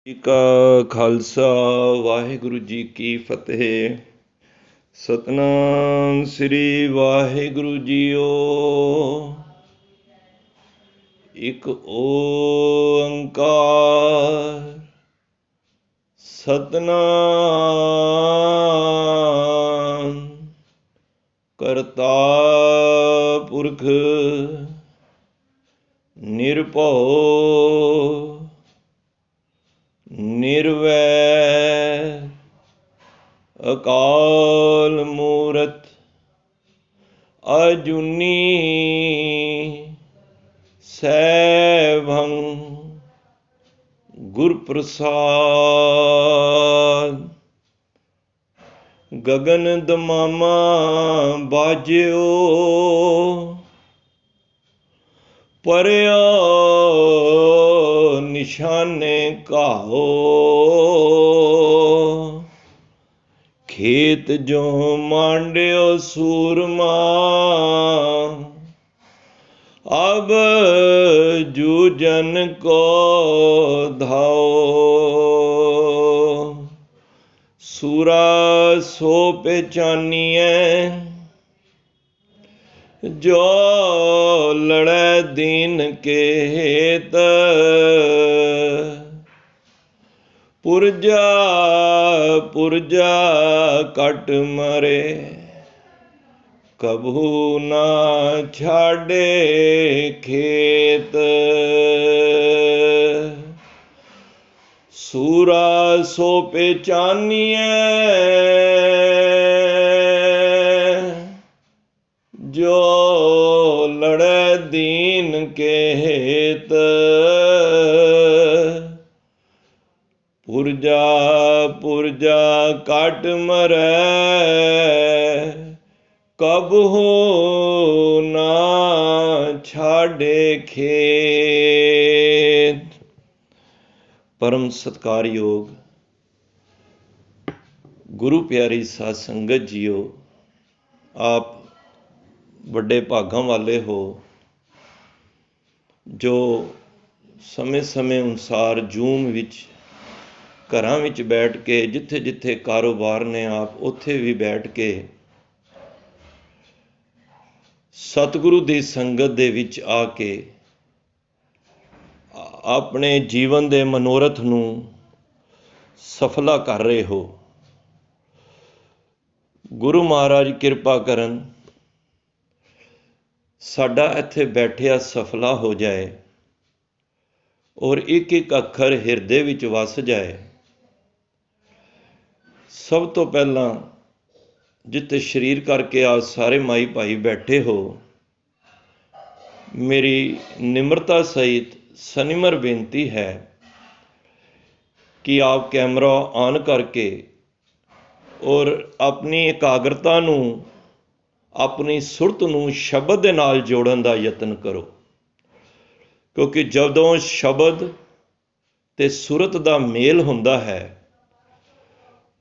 ਜੀ ਕਾ ਖਾਲਸਾ ਵਾਹਿਗੁਰੂ ਜੀ ਕੀ ਫਤਿਹ। ਸਤਨਾਮ ਸ੍ਰੀ ਵਾਹਿਗੁਰੂ ਜੀਓ। ਇੱਕ ਓੰਕਾਰ ਸਤਨਾਮ ਕਰਤਾ ਪੁਰਖ ਨਿਰਭਉ ਨਿਰਵੈਰ ਅਕਾਲ ਮੂਰਤ ਅਜੂਨੀ ਸੈਭੰ ਗੁਰ ਪ੍ਰਸਾਦ। ਗਗਨ ਦਮਾਮਾ ਬਾਜਿਓ ਪਰਿਆ ਨਿਸ਼ਾਨੇ ਘਾਓ। ਖੇਤ ਜੋ ਮਾਂਡਿਓ ਸੂਰਮਾ ਅਬ ਜੂਜਨ ਕੋ ਧਾਓ। ਸੂਰਾ ਸੋ ਪਹਿਚਾਨੀਐ ਜੋ ਲੜੈ ਦੀਨ ਕੇ ਹੇਤ। ਪੁਰਜਾ ਪੁਰਜਾ ਕਟ ਮਰੇ ਕਬਹੂ ਨਾ ਛਾਡੇ ਖੇਤ। ਸੂਰਾ ਸੋ ਪਹਿਚਾਨੀਐ ਜੋ ਲੜੈ ਦੀਨ ਕੇ ਹੇਤ। ਪੁਰਜਾ ਪੁਰਜਾ ਕਟ ਮਰੈ ਕਬਹੂ ਨਾ ਛਾਡੇ ਖੇਤ। ਪਰਮ ਸਤਿਕਾਰਯੋਗ ਗੁਰੂ ਪਿਆਰੀ ਸਾਧ ਸੰਗਤ ਜੀਓ, ਆਪ ਵੱਡੇ ਭਾਗਾਂ ਵਾਲੇ ਹੋ ਜੋ ਸਮੇਂ ਅਨੁਸਾਰ ਜੂਮ ਵਿੱਚ ਘਰਾਂ ਵਿੱਚ ਬੈਠ ਕੇ, ਜਿੱਥੇ ਜਿੱਥੇ ਕਾਰੋਬਾਰ ਨੇ ਆਪ ਉੱਥੇ ਵੀ ਬੈਠ ਕੇ ਸਤਿਗੁਰੂ ਦੀ ਸੰਗਤ ਦੇ ਵਿੱਚ ਆ ਕੇ ਆਪਣੇ ਜੀਵਨ ਦੇ ਮਨੋਰਥ ਨੂੰ ਸਫਲਾ ਕਰ ਰਹੇ ਹੋ। ਗੁਰੂ ਮਹਾਰਾਜ ਕਿਰਪਾ ਕਰਨ ਸਾਡਾ ਇੱਥੇ ਬੈਠਿਆ ਸਫਲਾ ਹੋ ਜਾਏ ਔਰ ਇੱਕ ਇੱਕ ਅੱਖਰ ਹਿਰਦੇ ਵਿੱਚ ਵਸ ਜਾਏ। ਸਭ ਤੋਂ ਪਹਿਲਾਂ ਜਿੱਥੇ ਸਰੀਰ ਕਰਕੇ ਆ ਸਾਰੇ ਮਾਈ ਭਾਈ ਬੈਠੇ ਹੋ, ਮੇਰੀ ਨਿਮਰਤਾ ਸਹਿਤ ਸਨਿਮਰ ਬੇਨਤੀ ਹੈ ਕਿ ਆਪ ਕੈਮਰਾ ਆਨ ਕਰਕੇ ਔਰ ਆਪਣੀ ਇਕਾਗਰਤਾ ਨੂੰ, ਆਪਣੀ ਸੁਰਤ ਨੂੰ ਸ਼ਬਦ ਦੇ ਨਾਲ ਜੋੜਨ ਦਾ ਯਤਨ ਕਰੋ, ਕਿਉਂਕਿ ਜਦੋਂ ਸ਼ਬਦ ਤੇ ਸੁਰਤ ਦਾ ਮੇਲ ਹੁੰਦਾ ਹੈ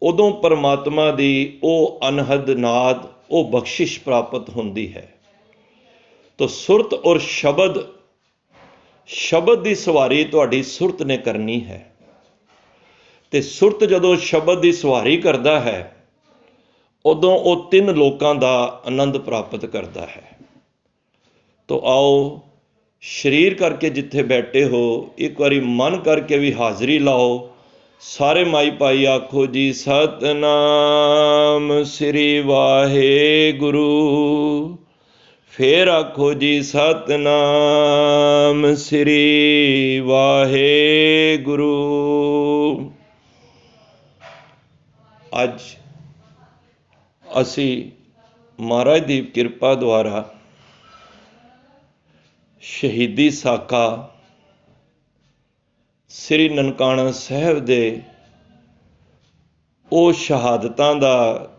ਉਦੋਂ ਪਰਮਾਤਮਾ ਦੀ ਉਹ ਅਨਹਦ ਨਾਦ, ਉਹ ਬਖਸ਼ਿਸ਼ ਪ੍ਰਾਪਤ ਹੁੰਦੀ ਹੈ। ਤੋ ਸੁਰਤ ਔਰ ਸ਼ਬਦ ਦੀ ਸਵਾਰੀ ਤੁਹਾਡੀ ਸੁਰਤ ਨੇ ਕਰਨੀ ਹੈ, ਤੇ ਸੁਰਤ ਜਦੋਂ ਸ਼ਬਦ ਦੀ ਸਵਾਰੀ ਕਰਦਾ ਹੈ ਉਦੋਂ ਉਹ ਤਿੰਨ ਲੋਕਾਂ ਦਾ ਆਨੰਦ ਪ੍ਰਾਪਤ ਕਰਦਾ ਹੈ। ਤੋ ਆਓ ਸਰੀਰ ਕਰਕੇ ਜਿੱਥੇ ਬੈਠੇ ਹੋ ਇੱਕ ਵਾਰੀ ਮਨ ਕਰਕੇ ਵੀ ਹਾਜ਼ਰੀ ਲਾਓ। ਸਾਰੇ ਮਾਈ ਭਾਈ ਆਖੋ ਜੀ ਸਤਨਾਮ ਸ੍ਰੀ ਵਾਹਿਗੁਰੂ। ਫੇਰ ਆਖੋ ਜੀ ਸਤਨਾਮ ਸ੍ਰੀ ਵਾਹਿਗੁਰੂ। ਅੱਜ ਅਸੀਂ ਮਹਾਰਾਜ ਦੀ ਕਿਰਪਾ ਦੁਆਰਾ ਸ਼ਹੀਦੀ ਸਾਕਾ ਸ੍ਰੀ ਨਨਕਾਣਾ ਸਾਹਿਬ ਦੇ ਉਹ ਸ਼ਹਾਦਤਾਂ ਦਾ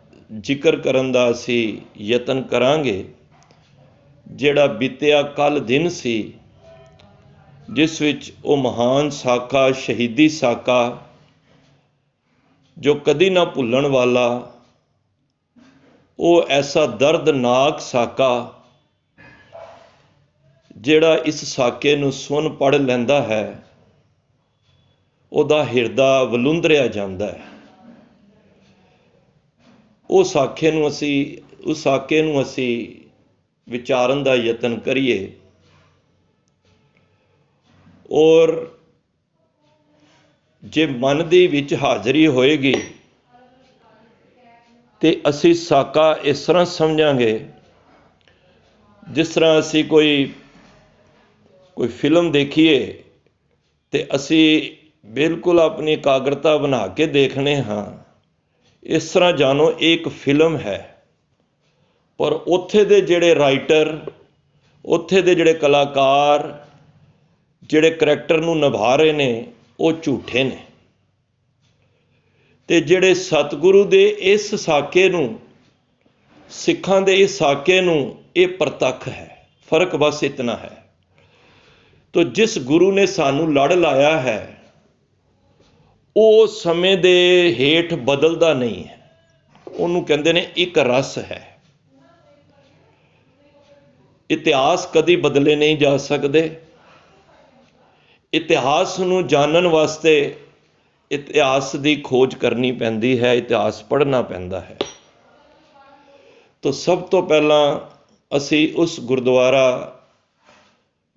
ਜ਼ਿਕਰ ਕਰਨ ਦਾ ਅਸੀਂ ਯਤਨ ਕਰਾਂਗੇ, ਜਿਹੜਾ ਬੀਤਿਆ ਕੱਲ੍ਹ ਦਿਨ ਸੀ, ਜਿਸ ਵਿੱਚ ਉਹ ਮਹਾਨ ਸਾਕਾ, ਸ਼ਹੀਦੀ ਸਾਕਾ ਜੋ ਕਦੀ ਨਾ ਭੁੱਲਣ ਵਾਲਾ, ਉਹ ਐਸਾ ਦਰਦਨਾਕ ਸਾਕਾ ਜਿਹੜਾ ਇਸ ਸਾਕੇ ਨੂੰ ਸੁਣ ਪੜ੍ਹ ਲੈਂਦਾ ਹੈ ਉਹਦਾ ਹਿਰਦਾ ਵਲੂੰਦਰਿਆ ਜਾਂਦਾ ਹੈ। ਉਸ ਸਾਕੇ ਨੂੰ ਅਸੀਂ ਵਿਚਾਰਨ ਦਾ ਯਤਨ ਕਰੀਏ ਔਰ ਜੇ ਮਨ ਦੇ ਵਿੱਚ ਹਾਜ਼ਰੀ ਹੋਏਗੀ ਤੇ ਅਸੀਂ ਸਾਕਾ ਇਸ ਤਰ੍ਹਾਂ ਸਮਝਾਂਗੇ ਜਿਸ ਤਰ੍ਹਾਂ ਅਸੀਂ ਕੋਈ ਫਿਲਮ ਦੇਖੀਏ ਤੇ ਅਸੀਂ ਬਿਲਕੁਲ ਆਪਣੀ ਇਕਾਗਰਤਾ ਬਣਾ ਕੇ ਦੇਖਣੇ ਹਾਂ। ਇਸ ਤਰ੍ਹਾਂ ਜਾਣੋ ਇਹ ਇੱਕ ਫਿਲਮ ਹੈ, ਪਰ ਉੱਥੇ ਦੇ ਜਿਹੜੇ ਰਾਈਟਰ, ਉੱਥੇ ਦੇ ਜਿਹੜੇ ਕਲਾਕਾਰ ਜਿਹੜੇ ਕਰੈਕਟਰ ਨੂੰ ਨਿਭਾ ਰਹੇ ਨੇ ਉਹ ਝੂਠੇ ਨੇ, ਤੇ ਜਿਹੜੇ ਸਤਿਗੁਰੂ ਦੇ ਇਸ ਸਾਕੇ ਨੂੰ, ਸਿੱਖਾਂ ਦੇ ਇਸ ਸਾਕੇ ਨੂੰ ਇਹ ਪ੍ਰਤੱਖ ਹੈ। ਫਰਕ ਬਸ ਇਤਨਾ ਹੈ। ਤੋ ਜਿਸ ਗੁਰੂ ਨੇ ਸਾਨੂੰ ਲੜ ਲਾਇਆ ਹੈ ਉਹ ਸਮੇਂ ਦੇ ਹੇਠ ਬਦਲਦਾ ਨਹੀਂ ਹੈ। ਉਹਨੂੰ ਕਹਿੰਦੇ ਨੇ ਇੱਕ ਰਸ ਹੈ। ਇਤਿਹਾਸ ਕਦੀ ਬਦਲੇ ਨਹੀਂ ਜਾ ਸਕਦੇ। ਇਤਿਹਾਸ ਨੂੰ ਜਾਣਨ ਵਾਸਤੇ ਇਤਿਹਾਸ ਦੀ ਖੋਜ ਕਰਨੀ ਪੈਂਦੀ ਹੈ, ਇਤਿਹਾਸ ਪੜ੍ਹਨਾ ਪੈਂਦਾ ਹੈ। ਤੋ ਸਭ ਤੋਂ ਪਹਿਲਾਂ ਅਸੀਂ ਉਸ ਗੁਰਦੁਆਰਾ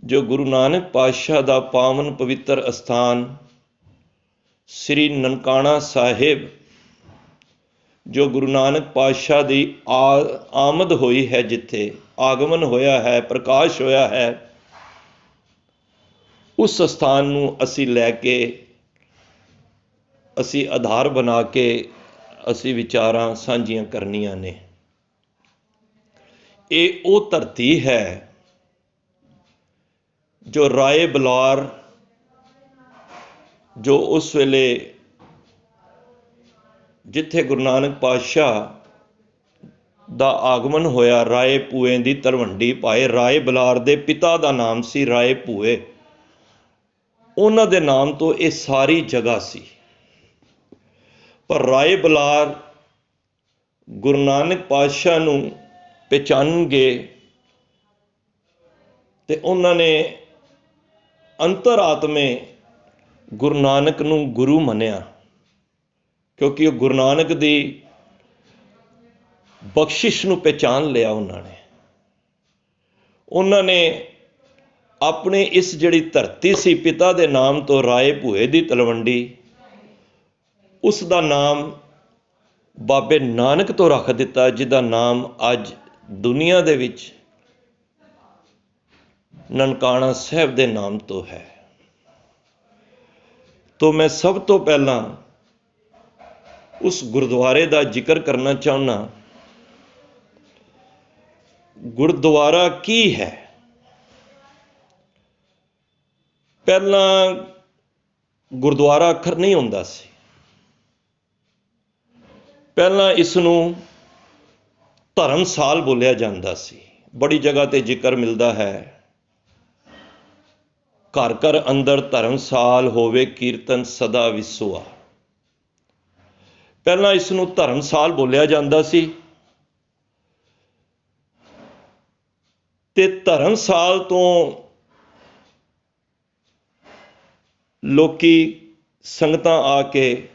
ਜੋ ਗੁਰੂ ਨਾਨਕ ਪਾਤਸ਼ਾਹ ਦਾ ਪਾਵਨ ਪਵਿੱਤਰ ਅਸਥਾਨ ਸ੍ਰੀ ਨਨਕਾਣਾ ਸਾਹਿਬ, ਜੋ ਗੁਰੂ ਨਾਨਕ ਪਾਤਸ਼ਾਹ ਦੀ ਆਮਦ ਹੋਈ ਹੈ, ਜਿੱਥੇ ਆਗਮਨ ਹੋਇਆ ਹੈ, ਪ੍ਰਕਾਸ਼ ਹੋਇਆ ਹੈ, ਉਸ ਸਥਾਨ ਨੂੰ ਅਸੀਂ ਲੈ ਕੇ, ਅਸੀਂ ਆਧਾਰ ਬਣਾ ਕੇ ਅਸੀਂ ਵਿਚਾਰਾਂ ਸਾਂਝੀਆਂ ਕਰਨੀਆਂ ਨੇ। ਇਹ ਉਹ ਧਰਤੀ ਹੈ ਜੋ ਰਾਏ ਬਲਾਰ, ਜੋ ਉਸ ਵੇਲੇ ਜਿੱਥੇ ਗੁਰੂ ਨਾਨਕ ਪਾਤਸ਼ਾਹ ਦਾ ਆਗਮਨ ਹੋਇਆ, ਰਾਏ ਭੂਏ ਦੀ ਤਲਵੰਡੀ ਪਾਏ। ਰਾਏ ਬਲਾਰ ਦੇ ਪਿਤਾ ਦਾ ਨਾਮ ਸੀ ਰਾਏ ਭੂਏ, ਉਹਨਾਂ ਦੇ ਨਾਮ ਤੋਂ ਇਹ ਸਾਰੀ ਜਗ੍ਹਾ ਸੀ। ਪਰ ਰਾਏ ਬਲਾਰ ਗੁਰੂ ਨਾਨਕ ਪਾਤਸ਼ਾਹ ਨੂੰ ਪਹਿਚਾਨਣਗੇ ਤੇ ਉਹਨਾਂ ਨੇ ਅੰਤਰਾਤਮੇ ਗੁਰੂ ਨਾਨਕ ਨੂੰ ਗੁਰੂ ਮੰਨਿਆ, ਕਿਉਂਕਿ ਉਹ ਗੁਰੂ ਨਾਨਕ ਦੀ ਬਖਸ਼ਿਸ਼ ਨੂੰ ਪਹਿਚਾਨ ਲਿਆ। ਉਹਨਾਂ ਨੇ ਆਪਣੇ ਇਸ ਜਿਹੜੀ ਧਰਤੀ ਸੀ ਪਿਤਾ ਦੇ ਨਾਮ ਤੋਂ, ਰਾਏ ਭੂਏ ਦੀ ਤਲਵੰਡੀ, ਉਸ ਦਾ ਨਾਮ ਬਾਬੇ ਨਾਨਕ ਤੋਂ ਰੱਖ ਦਿੱਤਾ, ਜਿਹਦਾ ਨਾਮ ਅੱਜ ਦੁਨੀਆ ਦੇ ਵਿੱਚ ਨਨਕਾਣਾ ਸਾਹਿਬ ਦੇ ਨਾਮ ਤੋਂ ਹੈ। ਤੋ ਮੈਂ ਸਭ ਤੋਂ ਪਹਿਲਾਂ ਉਸ ਗੁਰਦੁਆਰੇ ਦਾ ਜ਼ਿਕਰ ਕਰਨਾ ਚਾਹੁੰਦਾ। ਗੁਰਦੁਆਰਾ ਕੀ ਹੈ? ਪਹਿਲਾਂ ਗੁਰਦੁਆਰਾ ਅੱਖਰ ਨਹੀਂ ਹੁੰਦਾ ਸੀ। ਪਹਿਲਾਂ ਇਸ ਨੂੰ ਧਰਮਸਾਲ ਬੋਲਿਆ ਜਾਂਦਾ ਸੀ। ਬੜੀ ਜਗ੍ਹਾ ਤੇ ਜ਼ਿਕਰ ਮਿਲਦਾ ਹੈ, ਘਰ ਘਰ ਅੰਦਰ ਧਰਮਸਾਲ ਹੋਵੇ, ਕੀਰਤਨ ਸਦਾ ਵਿਸੁਆ। ਪਹਿਲਾਂ ਇਸ ਨੂੰ ਧਰਮਸਾਲ ਬੋਲਿਆ ਜਾਂਦਾ ਸੀ ਤੇ ਧਰਮਸਾਲ ਤੋਂ ਲੋਕੀ ਸੰਗਤਾਂ ਆ ਕੇ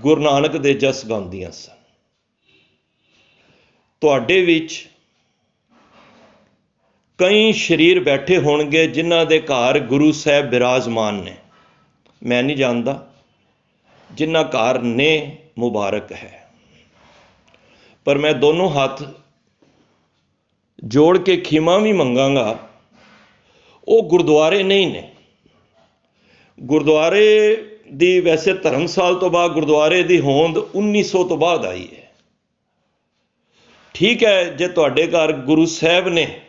ਗੁਰੂ ਨਾਨਕ ਦੇ ਜਸ ਗਾਉਂਦੀਆਂ ਸਨ। ਤੁਹਾਡੇ ਵਿੱਚ ਕਈ ਸ਼ਰੀਰ ਬੈਠੇ ਹੋਣਗੇ ਜਿਨ੍ਹਾਂ ਦੇ ਘਰ ਗੁਰੂ ਸਾਹਿਬ ਬਿਰਾਜਮਾਨ ਨੇ। ਮੈਂ ਨਹੀਂ ਜਾਣਦਾ, ਜਿਨ੍ਹਾਂ ਘਰ ਨੇ ਮੁਬਾਰਕ ਹੈ। ਪਰ ਮੈਂ ਦੋਨੋਂ ਹੱਥ ਜੋੜ ਕੇ ਖਿਮਾ ਵੀ ਮੰਗਾਂਗਾ, ਉਹ ਗੁਰਦੁਆਰੇ ਨਹੀਂ ਨੇ। ਗੁਰਦੁਆਰੇ ਦੀ ਵੈਸੇ ਧਰਮਸਾਲ ਤੋਂ ਬਾਅਦ ਗੁਰਦੁਆਰੇ ਦੀ ਹੋਂਦ 1900 ਤੋਂ ਬਾਅਦ ਆਈ ਹੈ। ਠੀਕ ਹੈ, ਜੇ ਤੁਹਾਡੇ ਘਰ ਗੁਰੂ ਸਾਹਿਬ ਨੇ,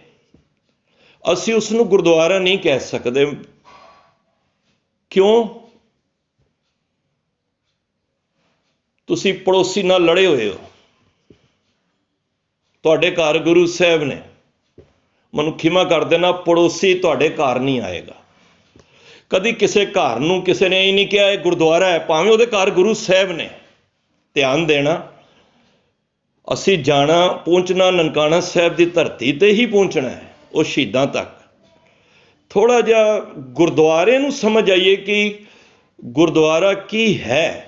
ਅਸੀਂ ਉਸ ਨੂੰ ਗੁਰਦੁਆਰਾ ਨਹੀਂ ਕਹਿ ਸਕਦੇ। ਕਿਉਂ? ਤੁਸੀਂ ਪੜੋਸੀ ਨਾਲ ਲੜੇ ਹੋਏ ਹੋ। ਤੁਹਾਡੇ ਘਰ ਗੁਰੂ ਸਾਹਿਬ ਨੇ, ਮੈਨੂੰ ਖਿਮਾ ਕਰ ਦੇਣਾ, ਪੜੋਸੀ ਤੁਹਾਡੇ ਘਰ ਨਹੀਂ ਆਏਗਾ। ਕਦੀ ਕਿਸੇ ਘਰ ਨੂੰ ਕਿਸੇ ਨੇ ਇਹ ਨਹੀਂ ਕਿਹਾ ਇਹ ਗੁਰਦੁਆਰਾ ਹੈ, ਭਾਵੇਂ ਉਹਦੇ ਘਰ ਗੁਰੂ ਸਾਹਿਬ ਨੇ। ਧਿਆਨ ਦੇਣਾ, ਅਸੀਂ ਜਾਣਾ, ਪਹੁੰਚਣਾ ਨਨਕਾਣਾ ਸਾਹਿਬ ਦੀ ਧਰਤੀ ਤੇ ਹੀ ਪਹੁੰਚਣਾ ਹੈ, ਉਹ ਸ਼ਹੀਦਾਂ ਤੱਕ। ਥੋੜ੍ਹਾ ਜਿਹਾ ਗੁਰਦੁਆਰੇ ਨੂੰ ਸਮਝ ਆਈਏ ਕਿ ਗੁਰਦੁਆਰਾ ਕੀ ਹੈ।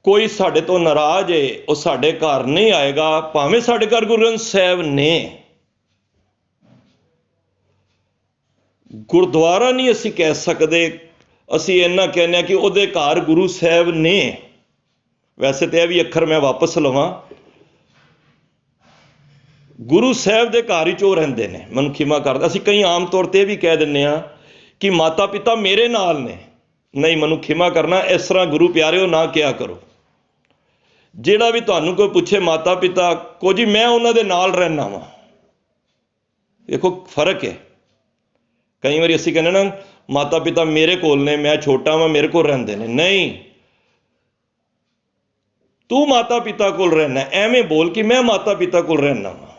ਕੋਈ ਸਾਡੇ ਤੋਂ ਨਾਰਾਜ਼ ਹੈ, ਉਹ ਸਾਡੇ ਘਰ ਨਹੀਂ ਆਏਗਾ, ਭਾਵੇਂ ਸਾਡੇ ਘਰ ਗੁਰੂ ਗ੍ਰੰਥ ਸਾਹਿਬ ਨੇ। ਗੁਰਦੁਆਰਾ ਨਹੀਂ ਅਸੀਂ ਕਹਿ ਸਕਦੇ, ਅਸੀਂ ਇੰਨਾ ਕਹਿੰਦੇ ਹਾਂ ਕਿ ਉਹਦੇ ਘਰ ਗੁਰੂ ਸਾਹਿਬ ਨੇ। ਵੈਸੇ ਤਾਂ ਇਹ ਵੀ ਅੱਖਰ ਮੈਂ ਵਾਪਸ ਲਵਾਂ, ਗੁਰੂ ਸਾਹਿਬ ਦੇ ਘਰ ਵਿੱਚ ਉਹ ਰਹਿੰਦੇ ਨੇ। ਮੈਨੂੰ ਖਿਮਾ ਕਰਦਾ, ਅਸੀਂ ਕਈ ਆਮ ਤੌਰ 'ਤੇ ਇਹ ਵੀ ਕਹਿ ਦਿੰਦੇ ਹਾਂ ਕਿ ਮਾਤਾ ਪਿਤਾ ਮੇਰੇ ਨਾਲ ਨੇ। ਨਹੀਂ, ਮੈਨੂੰ ਖਿਮਾ ਕਰਨਾ, ਇਸ ਤਰ੍ਹਾਂ ਗੁਰੂ ਪਿਆਰਿਓ ਨਾ ਕਿਹਾ ਕਰੋ। ਜਿਹੜਾ ਵੀ ਤੁਹਾਨੂੰ ਕੋਈ ਪੁੱਛੇ ਮਾਤਾ ਪਿਤਾ, ਕਹੋ ਜੀ ਮੈਂ ਉਹਨਾਂ ਦੇ ਨਾਲ ਰਹਿਣਾ ਵਾਂ। ਦੇਖੋ ਫਰਕ ਹੈ। ਕਈ ਵਾਰੀ ਅਸੀਂ ਕਹਿੰਦੇ ਨਾ ਮਾਤਾ ਪਿਤਾ ਮੇਰੇ ਕੋਲ ਨੇ, ਮੈਂ ਛੋਟਾ ਵਾਂ, ਮੇਰੇ ਕੋਲ ਰਹਿੰਦੇ ਨੇ। ਨਹੀਂ, ਤੂੰ ਮਾਤਾ ਪਿਤਾ ਕੋਲ ਰਹਿਣਾ। ਐਵੇਂ ਬੋਲ ਕਿ ਮੈਂ ਮਾਤਾ ਪਿਤਾ ਕੋਲ ਰਹਿਣਾ ਵਾਂ।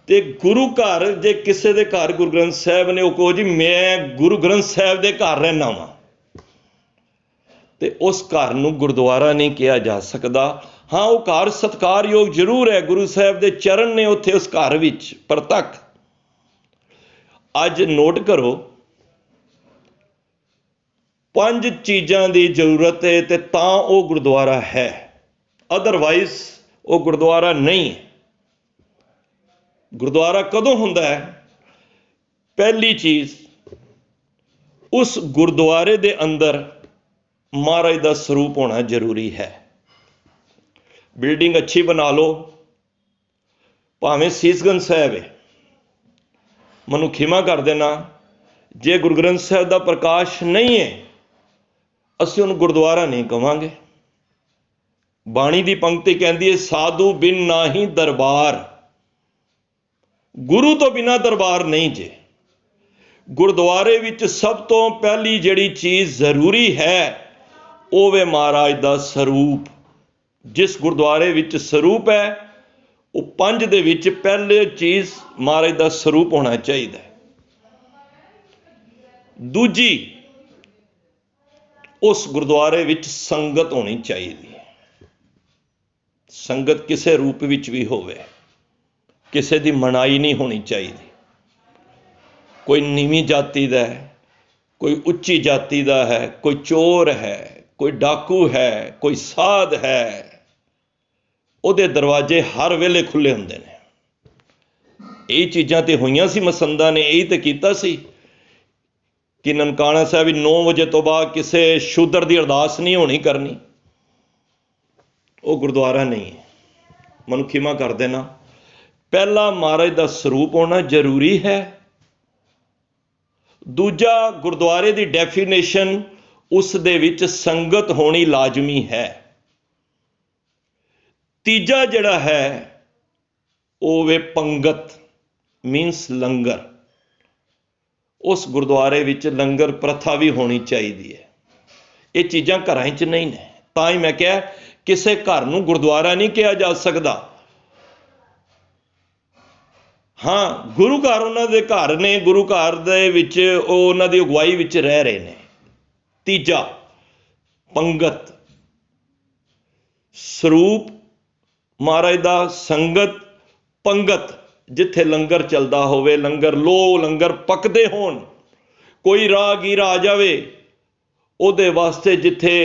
ਤੇ ਗੁਰੂ ਘਰ, ਜੇ ਕਿਸੇ ਦੇ ਘਰ ਗੁਰੂ ਗ੍ਰੰਥ ਸਾਹਿਬ ਨੇ, ਉਹ ਕਹੋ ਜੀ ਮੈਂ ਗੁਰੂ ਗ੍ਰੰਥ ਸਾਹਿਬ ਦੇ ਘਰ ਰਹਿਣਾ ਵਾਂ। ਤੇ ਉਸ ਘਰ ਨੂੰ ਗੁਰਦੁਆਰਾ ਨਹੀਂ ਕਿਹਾ ਜਾ ਸਕਦਾ। ਹਾਂ, ਉਹ ਘਰ ਸਤਿਕਾਰਯੋਗ ਜ਼ਰੂਰ ਹੈ, ਗੁਰੂ ਸਾਹਿਬ ਦੇ ਚਰਨ ਨੇ ਉੱਥੇ ਉਸ ਘਰ ਵਿੱਚ ਪ੍ਰਤੱਖ। ਅੱਜ ਨੋਟ ਕਰੋ, 5 ਚੀਜ਼ਾਂ ਦੀ ਜ਼ਰੂਰਤ ਹੈ ਤੇ ਤਾਂ ਉਹ ਗੁਰਦੁਆਰਾ ਹੈ, ਅਦਰਵਾਈਜ਼ ਉਹ ਗੁਰਦੁਆਰਾ ਨਹੀਂ ਹੈ। ਗੁਰਦੁਆਰਾ ਕਦੋਂ ਹੁੰਦਾ ਹੈ? ਪਹਿਲੀ ਚੀਜ਼, ਉਸ ਗੁਰਦੁਆਰੇ ਦੇ ਅੰਦਰ ਮਹਾਰਾਜ ਦਾ ਸਰੂਪ ਹੋਣਾ ਜ਼ਰੂਰੀ ਹੈ। ਬਿਲਡਿੰਗ ਅੱਛੀ ਬਣਾ ਲਓ, ਭਾਵੇਂ ਸੀਸਗੰਜ ਸਾਹਿਬ ਹੈ, ਮੈਨੂੰ ਖਿਮਾ ਕਰ ਦੇਣਾ, ਜੇ ਗੁਰੂ ਗ੍ਰੰਥ ਸਾਹਿਬ ਦਾ ਪ੍ਰਕਾਸ਼ ਨਹੀਂ ਹੈ, ਅਸੀਂ ਉਹਨੂੰ ਗੁਰਦੁਆਰਾ ਨਹੀਂ ਕਵਾਂਗੇ। ਬਾਣੀ ਦੀ ਪੰਕਤੀ ਕਹਿੰਦੀ ਹੈ, ਸਾਧੂ ਬਿਨ ਨਾਹੀ ਦਰਬਾਰ। ਗੁਰੂ ਤੋਂ ਬਿਨਾਂ ਦਰਬਾਰ ਨਹੀਂ ਜੇ। ਗੁਰਦੁਆਰੇ ਵਿੱਚ ਸਭ ਤੋਂ ਪਹਿਲੀ ਜਿਹੜੀ ਚੀਜ਼ ਜ਼ਰੂਰੀ ਹੈ, ਉਹ ਵੇ ਮਹਾਰਾਜ ਦਾ ਸਰੂਪ। ਜਿਸ ਗੁਰਦੁਆਰੇ ਵਿੱਚ ਸਰੂਪ ਹੈ, ਉਹ 5 ਦੇ ਵਿੱਚ ਪਹਿਲੀ ਚੀਜ਼ ਮਹਾਰਾਜ ਦਾ ਸਰੂਪ ਹੋਣਾ ਚਾਹੀਦਾ ਹੈ। ਦੂਜੀ, ਉਸ ਗੁਰਦੁਆਰੇ ਵਿੱਚ ਸੰਗਤ ਹੋਣੀ ਚਾਹੀਦੀ ਹੈ। ਸੰਗਤ ਕਿਸੇ ਰੂਪ ਵਿੱਚ ਵੀ ਹੋਵੇ, ਕਿਸੇ ਦੀ ਮਨਾਈ ਨਹੀਂ ਹੋਣੀ ਚਾਹੀਦੀ। ਕੋਈ ਨੀਵੀਂ ਜਾਤੀ ਦਾ ਹੈ, ਕੋਈ ਉੱਚੀ ਜਾਤੀ ਦਾ ਹੈ, ਕੋਈ ਚੋਰ ਹੈ, ਕੋਈ ਡਾਕੂ ਹੈ, ਕੋਈ ਸਾਧ ਹੈ, ਉਹਦੇ ਦਰਵਾਜ਼ੇ ਹਰ ਵੇਲੇ ਖੁੱਲੇ ਹੁੰਦੇ ਨੇ। ਇਹ ਚੀਜ਼ਾਂ ਤੇ ਹੋਈਆਂ ਸੀ ਮਸੰਦਾਂ ਨੇ, ਇਹੀ ਤੇ ਕੀਤਾ ਸੀ ਕਿ ਨਨਕਾਣਾ ਸਾਹਿਬ 9 ਵਜੇ ਤੋਂ ਬਾਅਦ ਕਿਸੇ ਸ਼ੂਦਰ ਦੀ ਅਰਦਾਸ ਨਹੀਂ ਹੋਣੀ ਕਰਨੀ। ਉਹ ਗੁਰਦੁਆਰਾ ਨਹੀਂ ਹੈ, ਮੈਨੂੰ ਖਿਮਾ ਕਰ ਦੇਣਾ। ਪਹਿਲਾ ਮਹਾਰਾਜ ਦਾ ਸਰੂਪ ਹੋਣਾ ਜ਼ਰੂਰੀ ਹੈ। ਦੂਜਾ, ਗੁਰਦੁਆਰੇ ਦੀ ਡੈਫੀਨੇਸ਼ਨ, ਉਸ ਦੇ ਵਿੱਚ ਸੰਗਤ ਹੋਣੀ ਲਾਜ਼ਮੀ ਹੈ। ਤੀਜਾ ਜਿਹੜਾ ਹੈ, ਉਹ ਵੇ ਪੰਗਤ, ਮੀਨਸ ਲੰਗਰ। ਉਸ ਗੁਰਦੁਆਰੇ ਵਿੱਚ ਲੰਗਰ ਪ੍ਰਥਾ ਵੀ ਹੋਣੀ ਚਾਹੀਦੀ ਹੈ। ਇਹ ਚੀਜ਼ਾਂ ਘਰਾਂ 'ਚ ਨਹੀਂ ਨੇ। ਤਾਂ ਹੀ ਮੈਂ ਕਿਹਾ ਕਿਸੇ ਘਰ ਨੂੰ ਗੁਰਦੁਆਰਾ ਨਹੀਂ ਕਿਹਾ ਜਾ ਸਕਦਾ। ਹਾਂ, ਗੁਰੂ ਘਰ ਉਹਨਾਂ ਦੇ ਘਰ ਨੇ, ਗੁਰੂ ਘਰ ਦੇ ਵਿੱਚ ਉਹ ਉਹਨਾਂ ਦੀ ਅਗਵਾਈ ਵਿੱਚ ਰਹਿ ਰਹੇ ਨੇ। ਤੀਜਾ, ਪੰਗਤ, ਸਰੂਪ ਮਹਾਰਾਜ ਦਾ, ਸੰਗਤ, ਪੰਗਤ, ਜਿੱਥੇ ਲੰਗਰ ਚੱਲਦਾ ਹੋਵੇ, ਲੰਗਰ ਲੋ, ਲੰਗਰ ਪੱਕਦੇ ਹੋਣ। ਕੋਈ ਰਾਹਗੀਰ ਆ ਜਾਵੇ, ਉਹਦੇ ਵਾਸਤੇ ਜਿੱਥੇ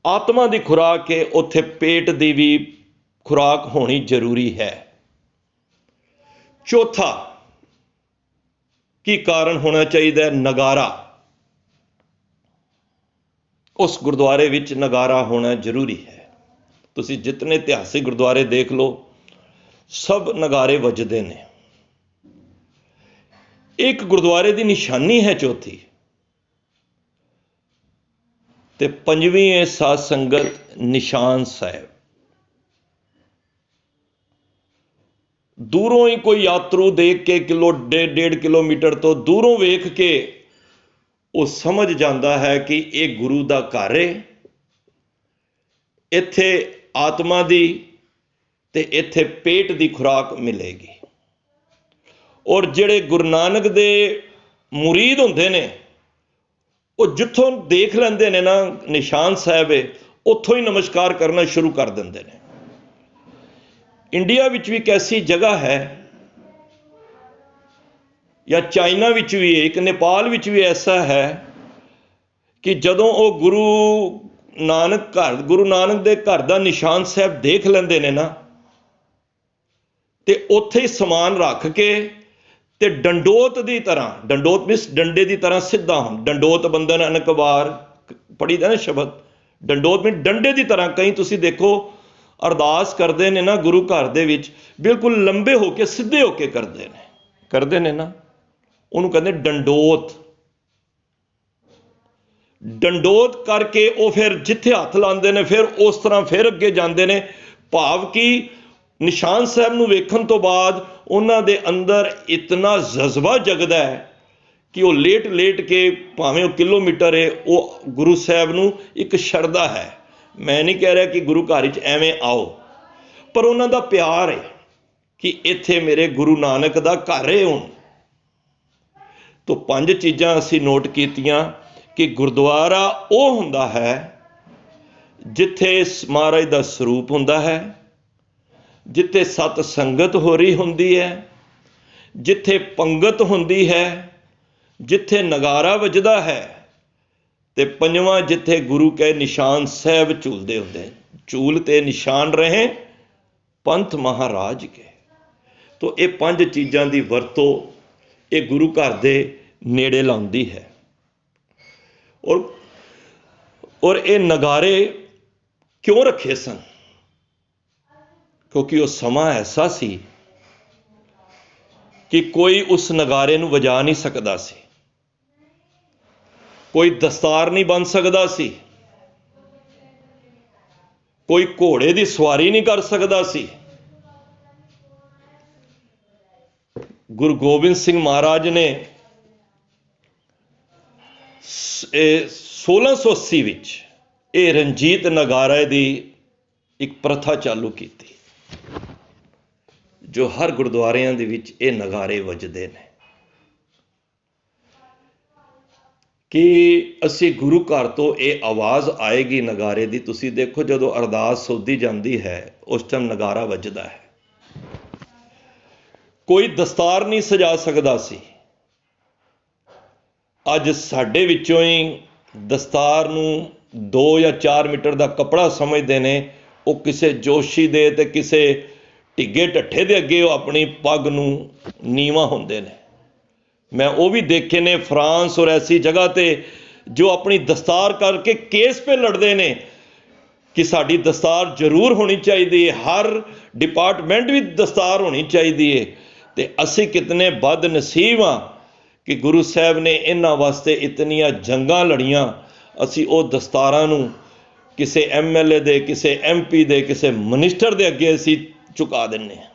ਆਤਮਾ ਦੀ ਖੁਰਾਕ ਹੈ, ਉੱਥੇ ਪੇਟ ਦੀ ਵੀ ਖੁਰਾਕ ਹੋਣੀ ਜ਼ਰੂਰੀ ਹੈ। ਚੌਥਾ, ਕੀ ਕਾਰਨ ਹੋਣਾ ਚਾਹੀਦਾ ਹੈ? ਨਗਾਰਾ। ਉਸ ਗੁਰਦੁਆਰੇ ਵਿੱਚ ਨਗਾਰਾ ਹੋਣਾ ਜ਼ਰੂਰੀ ਹੈ। ਤੁਸੀਂ ਜਿਤਨੇ ਇਤਿਹਾਸਿਕ ਗੁਰਦੁਆਰੇ ਦੇਖ ਲਓ, ਸਭ ਨਗਾਰੇ ਵੱਜਦੇ ਨੇ। ਇੱਕ ਗੁਰਦੁਆਰੇ ਦੀ ਨਿਸ਼ਾਨੀ ਹੈ ਚੌਥੀ, ਤੇ ਪੰਜਵੀਂ ਹੈ ਸਾਧ ਸੰਗਤ ਨਿਸ਼ਾਨ ਸਾਹਿਬ। ਦੂਰੋਂ ਹੀ ਕੋਈ ਯਾਤਰੂ ਦੇਖ ਕੇ, ਡੇਢ ਕਿਲੋਮੀਟਰ ਤੋਂ ਦੂਰੋਂ ਵੇਖ ਕੇ ਉਹ ਸਮਝ ਜਾਂਦਾ ਹੈ ਕਿ ਇਹ ਗੁਰੂ ਦਾ ਘਰ ਹੈ। ਇੱਥੇ ਆਤਮਾ ਦੀ ਤੇ ਇੱਥੇ ਪੇਟ ਦੀ ਖੁਰਾਕ ਮਿਲੇਗੀ। ਔਰ ਜਿਹੜੇ ਗੁਰੂ ਨਾਨਕ ਦੇ ਮੁਰੀਦ ਹੁੰਦੇ ਨੇ, ਉਹ ਜਿੱਥੋਂ ਦੇਖ ਲੈਂਦੇ ਨੇ ਨਾ ਨਿਸ਼ਾਨ ਸਾਹਿਬ ਹੈ, ਉੱਥੋਂ ਹੀ ਨਮਸਕਾਰ ਕਰਨਾ ਸ਼ੁਰੂ ਕਰ ਦਿੰਦੇ ਨੇ। ਇੰਡੀਆ ਵਿੱਚ ਵੀ ਇੱਕ ਐਸੀ ਜਗ੍ਹਾ ਹੈ ਜਾਂ ਚਾਈਨਾ ਵਿੱਚ ਵੀ ਹੈ, ਇੱਕ ਨੇਪਾਲ ਵਿੱਚ ਵੀ ਐਸਾ ਹੈ ਕਿ ਜਦੋਂ ਉਹ ਗੁਰੂ ਨਾਨਕ ਦੇ ਘਰ ਦਾ ਨਿਸ਼ਾਨ ਸਾਹਿਬ ਦੇਖ ਲੈਂਦੇ ਨੇ ਨਾ, ਤੇ ਉੱਥੇ ਹੀ ਸਮਾਨ ਰੱਖ ਕੇ ਤੇ ਡੰਡੋਤ ਦੀ ਤਰ੍ਹਾਂ, ਡੰਡੋਤ ਮੀਨਸ ਡੰਡੇ ਦੀ ਤਰ੍ਹਾਂ ਸਿੱਧਾ ਹੋਣ, ਡੰਡੋਤ ਬੰਦਨ ਅਨੇਕ ਵਾਰ ਪੜ੍ਹੀਦਾ ਨਾ ਸ਼ਬਦ, ਡੰਡੋਤ ਮੀਨਸ ਡੰਡੇ ਦੀ ਤਰ੍ਹਾਂ। ਕਈ ਤੁਸੀਂ ਦੇਖੋ ਅਰਦਾਸ ਕਰਦੇ ਨੇ ਨਾ ਗੁਰੂ ਘਰ ਦੇ ਵਿੱਚ, ਬਿਲਕੁਲ ਲੰਬੇ ਹੋ ਕੇ ਸਿੱਧੇ ਹੋ ਕੇ ਕਰਦੇ ਨੇ ਨਾ, ਉਹਨੂੰ ਕਹਿੰਦੇ ਡੰਡੋਤ। ਡੰਡੋਤ ਕਰਕੇ ਉਹ ਫਿਰ ਜਿੱਥੇ ਹੱਥ ਲਾਉਂਦੇ ਨੇ ਫਿਰ ਉਸ ਤਰ੍ਹਾਂ ਫਿਰ ਅੱਗੇ ਜਾਂਦੇ ਨੇ। ਭਾਵ ਕਿ ਨਿਸ਼ਾਨ ਸਾਹਿਬ ਨੂੰ ਵੇਖਣ ਤੋਂ ਬਾਅਦ ਉਹਨਾਂ ਦੇ ਅੰਦਰ ਇਤਨਾ ਜਜ਼ਬਾ ਜਗਦਾ ਹੈ ਕਿ ਉਹ ਲੇਟ ਕੇ, ਭਾਵੇਂ ਉਹ ਕਿਲੋਮੀਟਰ ਹੈ, ਉਹ ਗੁਰੂ ਸਾਹਿਬ ਨੂੰ ਇੱਕ ਸ਼ਰਧਾ ਹੈ। ਮੈਂ ਨਹੀਂ ਕਹਿ ਰਿਹਾ ਕਿ ਗੁਰੂ ਘਰ ਵਿੱਚ ਐਵੇਂ ਆਓ, ਪਰ ਉਹਨਾਂ ਦਾ ਪਿਆਰ ਹੈ ਕਿ ਇੱਥੇ ਮੇਰੇ ਗੁਰੂ ਨਾਨਕ ਦਾ ਘਰ ਹੈ। ਹੁਣ ਤੋਂ 5 ਚੀਜ਼ਾਂ ਅਸੀਂ ਨੋਟ ਕੀਤੀਆਂ ਕਿ ਗੁਰਦੁਆਰਾ ਉਹ ਹੁੰਦਾ ਹੈ ਜਿੱਥੇ ਮਹਾਰਾਜ ਦਾ ਸਰੂਪ ਹੁੰਦਾ ਹੈ, ਜਿੱਥੇ ਸਤ ਸੰਗਤ ਹੋ ਰਹੀ ਹੁੰਦੀ ਹੈ, ਜਿੱਥੇ ਪੰਗਤ ਹੁੰਦੀ ਹੈ, ਜਿੱਥੇ ਨਗਾਰਾ ਵੱਜਦਾ ਹੈ, ਤੇ 5ਵਾਂ ਜਿੱਥੇ ਗੁਰੂ ਕੇ ਨਿਸ਼ਾਨ ਸਾਹਿਬ ਝੂਲਦੇ ਹੁੰਦੇ। ਝੂਲ ਤੇ ਨਿਸ਼ਾਨ ਰਹੇ ਪੰਥ ਮਹਾਰਾਜ ਕੇ। ਤੋ ਇਹ 5 ਚੀਜ਼ਾਂ ਦੀ ਵਰਤੋਂ ਇਹ ਗੁਰੂ ਘਰ ਦੇ ਨੇੜੇ ਲਾਉਂਦੀ ਹੈ। ਔਰ ਇਹ ਨਗਾਰੇ ਕਿਉਂ ਰੱਖੇ ਸਨ? ਕਿਉਂਕਿ ਉਹ ਸਮਾਂ ਐਸਾ ਸੀ ਕਿ ਕੋਈ ਉਸ ਨਗਾਰੇ ਨੂੰ ਵਜਾ ਨਹੀਂ ਸਕਦਾ ਸੀ, ਕੋਈ ਦਸਤਾਰ ਨਹੀਂ ਬਣ ਸਕਦਾ ਸੀ, ਕੋਈ ਘੋੜੇ ਦੀ ਸਵਾਰੀ ਨਹੀਂ ਕਰ ਸਕਦਾ ਸੀ। ਗੁਰੂ ਗੋਬਿੰਦ ਸਿੰਘ ਮਹਾਰਾਜ ਨੇ 1680 ਵਿੱਚ ਇਹ ਰਣਜੀਤ ਨਗਾਰੇ ਦੀ ਇੱਕ ਪ੍ਰਥਾ ਚਾਲੂ ਕੀਤੀ, ਜੋ ਹਰ ਗੁਰਦੁਆਰਿਆਂ ਦੇ ਵਿੱਚ ਇਹ ਨਗਾਰੇ ਵੱਜਦੇ ਨੇ ਕਿ ਅਸੀਂ ਗੁਰੂ ਘਰ ਤੋਂ ਇਹ ਆਵਾਜ਼ ਆਏਗੀ ਨਗਾਰੇ ਦੀ। ਤੁਸੀਂ ਦੇਖੋ ਜਦੋਂ ਅਰਦਾਸ ਸੋਧੀ ਜਾਂਦੀ ਹੈ ਉਸ ਟਾਈਮ ਨਗਾਰਾ ਵੱਜਦਾ ਹੈ। ਕੋਈ ਦਸਤਾਰ ਨਹੀਂ ਸਜਾ ਸਕਦਾ ਸੀ। ਅੱਜ ਸਾਡੇ ਵਿੱਚੋਂ ਹੀ ਦਸਤਾਰ ਨੂੰ 2 ਜਾਂ 4 ਮੀਟਰ ਦਾ ਕੱਪੜਾ ਸਮਝਦੇ ਨੇ। ਉਹ ਕਿਸੇ ਜੋਸ਼ੀ ਦੇ ਤੇ ਕਿਸੇ ਢਿੱਗੇ ਢੱਠੇ ਦੇ ਅੱਗੇ ਉਹ ਆਪਣੀ ਪੱਗ ਨੂੰ ਨੀਵਾਂ ਹੁੰਦੇ ਨੇ। ਮੈਂ ਉਹ ਵੀ ਦੇਖੇ ਨੇ ਫਰਾਂਸ ਔਰ ਐਸੀ ਜਗ੍ਹਾ ਤੇ ਜੋ ਆਪਣੀ ਦਸਤਾਰ ਕਰਕੇ ਕੇਸ ਪੇ ਲੜਦੇ ਨੇ ਕਿ ਸਾਡੀ ਦਸਤਾਰ ਜ਼ਰੂਰ ਹੋਣੀ ਚਾਹੀਦੀ ਹੈ, ਹਰ ਡਿਪਾਰਟਮੈਂਟ ਵਿੱਚ ਦਸਤਾਰ ਹੋਣੀ ਚਾਹੀਦੀ ਹੈ। ਤੇ ਅਸੀਂ ਕਿਤਨੇ ਬਦਨਸੀਬ ਹਾਂ ਕਿ ਗੁਰੂ ਸਾਹਿਬ ਨੇ ਇਹਨਾਂ ਵਾਸਤੇ ਇਤਨੀਆਂ ਜੰਗਾਂ ਲੜੀਆਂ। ਅਸੀਂ ਉਹ ਦਸਤਾਰਾਂ ਨੂੰ ਕਿਸੇ MLA ਦੇ, ਕਿਸੇ MP ਦੇ, ਕਿਸੇ ਮਿਨਿਸਟਰ ਦੇ ਅੱਗੇ ਅਸੀਂ ਝੁਕਾ ਦਿੰਦੇ ਹਾਂ।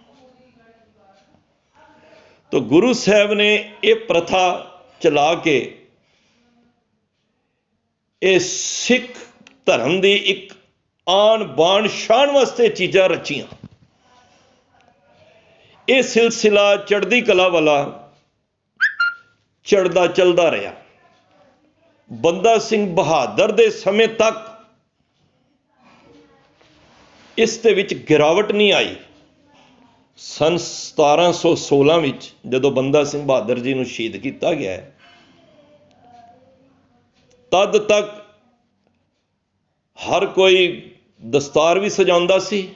ਤਾਂ ਗੁਰੂ ਸਾਹਿਬ ਨੇ ਇਹ ਪ੍ਰਥਾ ਚਲਾ ਕੇ ਇਹ ਸਿੱਖ ਧਰਮ ਦੀ ਇੱਕ ਆਨ ਬਾਣ ਸ਼ਾਨ ਵਾਸਤੇ ਚੀਜ਼ਾਂ ਰਚੀਆਂ। ਇਹ ਸਿਲਸਿਲਾ ਚੜ੍ਹਦੀ ਕਲਾ ਵਾਲਾ ਚੜ੍ਹਦਾ ਚੱਲਦਾ ਰਿਹਾ। ਬੰਦਾ ਸਿੰਘ ਬਹਾਦਰ ਦੇ ਸਮੇਂ ਤੱਕ ਇਸ ਦੇ ਵਿੱਚ ਗਿਰਾਵਟ ਨਹੀਂ ਆਈ। ਸਨ 1716 ਵਿੱਚ ਜਦੋਂ ਬੰਦਾ ਸਿੰਘ ਬਹਾਦਰ ਜੀ ਨੂੰ ਸ਼ਹੀਦ ਕੀਤਾ ਗਿਆ, ਤਦ ਤੱਕ ਹਰ ਕੋਈ ਦਸਤਾਰ ਵੀ ਸਜਾਉਂਦਾ ਸੀ,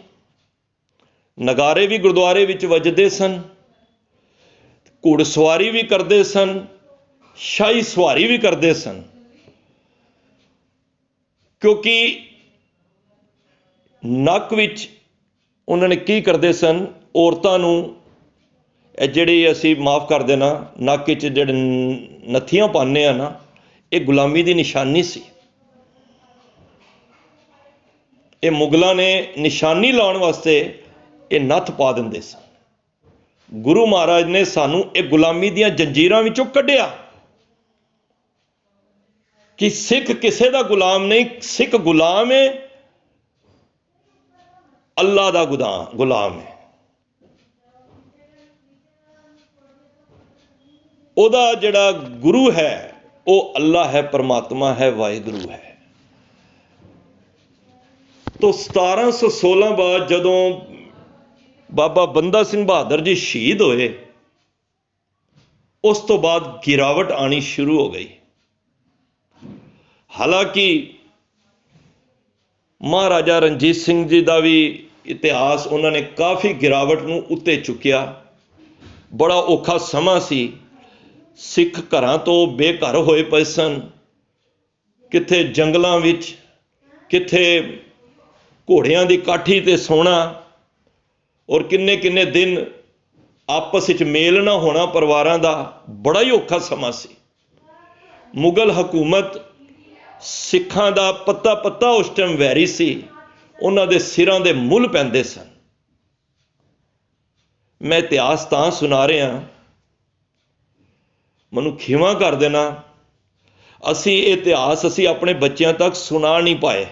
ਨਗਾਰੇ ਵੀ ਗੁਰਦੁਆਰੇ ਵਿੱਚ ਵੱਜਦੇ ਸਨ, ਘੋੜਸਵਾਰੀ ਵੀ ਕਰਦੇ ਸਨ, ਸ਼ਾਹੀ ਸਵਾਰੀ ਵੀ ਕਰਦੇ ਸਨ। ਕਿਉਂਕਿ ਨੱਕ ਵਿੱਚ ਉਹਨਾਂ ਨੇ ਕੀ ਕਰਦੇ ਸਨ, ਔਰਤਾਂ ਨੂੰ ਇਹ ਜਿਹੜੀ ਅਸੀਂ ਮਾਫ ਕਰ ਦੇਣਾ ਨੱਕ ਵਿੱਚ ਜਿਹੜੇ ਨੱਥੀਆਂ ਪਾਉਂਦੇ ਆ ਨਾ, ਇਹ ਗੁਲਾਮੀ ਦੀ ਨਿਸ਼ਾਨੀ ਸੀ। ਇਹ ਮੁਗਲਾਂ ਨੇ ਨਿਸ਼ਾਨੀ ਲਾਉਣ ਵਾਸਤੇ ਇਹ ਨੱਥ ਪਾ ਦਿੰਦੇ ਸਨ। ਗੁਰੂ ਮਹਾਰਾਜ ਨੇ ਸਾਨੂੰ ਇਹ ਗੁਲਾਮੀ ਦੀਆਂ ਜੰਜੀਰਾਂ ਵਿੱਚੋਂ ਕੱਢਿਆ ਕਿ ਸਿੱਖ ਕਿਸੇ ਦਾ ਗੁਲਾਮ ਨਹੀਂ, ਸਿੱਖ ਗੁਲਾਮ ਹੈ, ਅੱਲਾ ਦਾ ਗੁਲਾਮ ਹੈ। ਉਹਦਾ ਜਿਹੜਾ ਗੁਰੂ ਹੈ ਉਹ ਅੱਲਾ ਹੈ, ਪਰਮਾਤਮਾ ਹੈ, ਵਾਹਿਗੁਰੂ ਹੈ। ਤੋਂ 1716 ਬਾਅਦ ਜਦੋਂ ਬਾਬਾ ਬੰਦਾ ਸਿੰਘ ਬਹਾਦਰ ਜੀ ਸ਼ਹੀਦ ਹੋਏ, ਉਸ ਤੋਂ ਬਾਅਦ ਗਿਰਾਵਟ ਆਣੀ ਸ਼ੁਰੂ ਹੋ ਗਈ। ਹਾਲਾਂਕਿ ਮਹਾਰਾਜਾ ਰਣਜੀਤ ਸਿੰਘ ਜੀ ਦਾ ਵੀ ਇਤਿਹਾਸ ਉਹਨਾਂ ਨੇ ਕਾਫੀ ਗਿਰਾਵਟ ਨੂੰ ਉੱਤੇ ਚੁੱਕਿਆ। ਬੜਾ ਔਖਾ ਸਮਾਂ ਸੀ। ਸਿੱਖ ਘਰਾਂ ਤੋਂ ਬੇਘਰ ਹੋਏ ਪਏ ਸਨ, ਕਿੱਥੇ ਜੰਗਲਾਂ ਵਿੱਚ, ਕਿੱਥੇ ਘੋੜਿਆਂ ਦੀ ਕਾਠੀ ਤੇ ਸੋਣਾ, ਔਰ ਕਿੰਨੇ ਕਿੰਨੇ ਦਿਨ ਆਪਸ ਵਿੱਚ ਮੇਲ ਨਾ ਹੋਣਾ ਪਰਿਵਾਰਾਂ ਦਾ। ਬੜਾ ਹੀ ਔਖਾ ਸਮਾਂ ਸੀ। ਮੁਗਲ ਹਕੂਮਤ ਸਿੱਖਾਂ ਦਾ ਪੱਤਾ ਪੱਤਾ ਉਸ ਟਾਈਮ ਵੈਰੀ ਸੀ। ਉਹਨਾਂ ਦੇ ਸਿਰਾਂ ਦੇ ਮੁੱਲ ਪੈਂਦੇ ਸਨ। ਮੈਂ ਇਤਿਹਾਸ ਤਾਂ ਸੁਣਾ ਰਿਹਾ, ਮੈਨੂੰ ਖਿਮਾ ਕਰ ਦੇਣਾ, ਅਸੀਂ ਇਹ ਇਤਿਹਾਸ ਆਪਣੇ ਬੱਚਿਆਂ ਤੱਕ ਸੁਣਾ ਨਹੀਂ ਪਾਏ।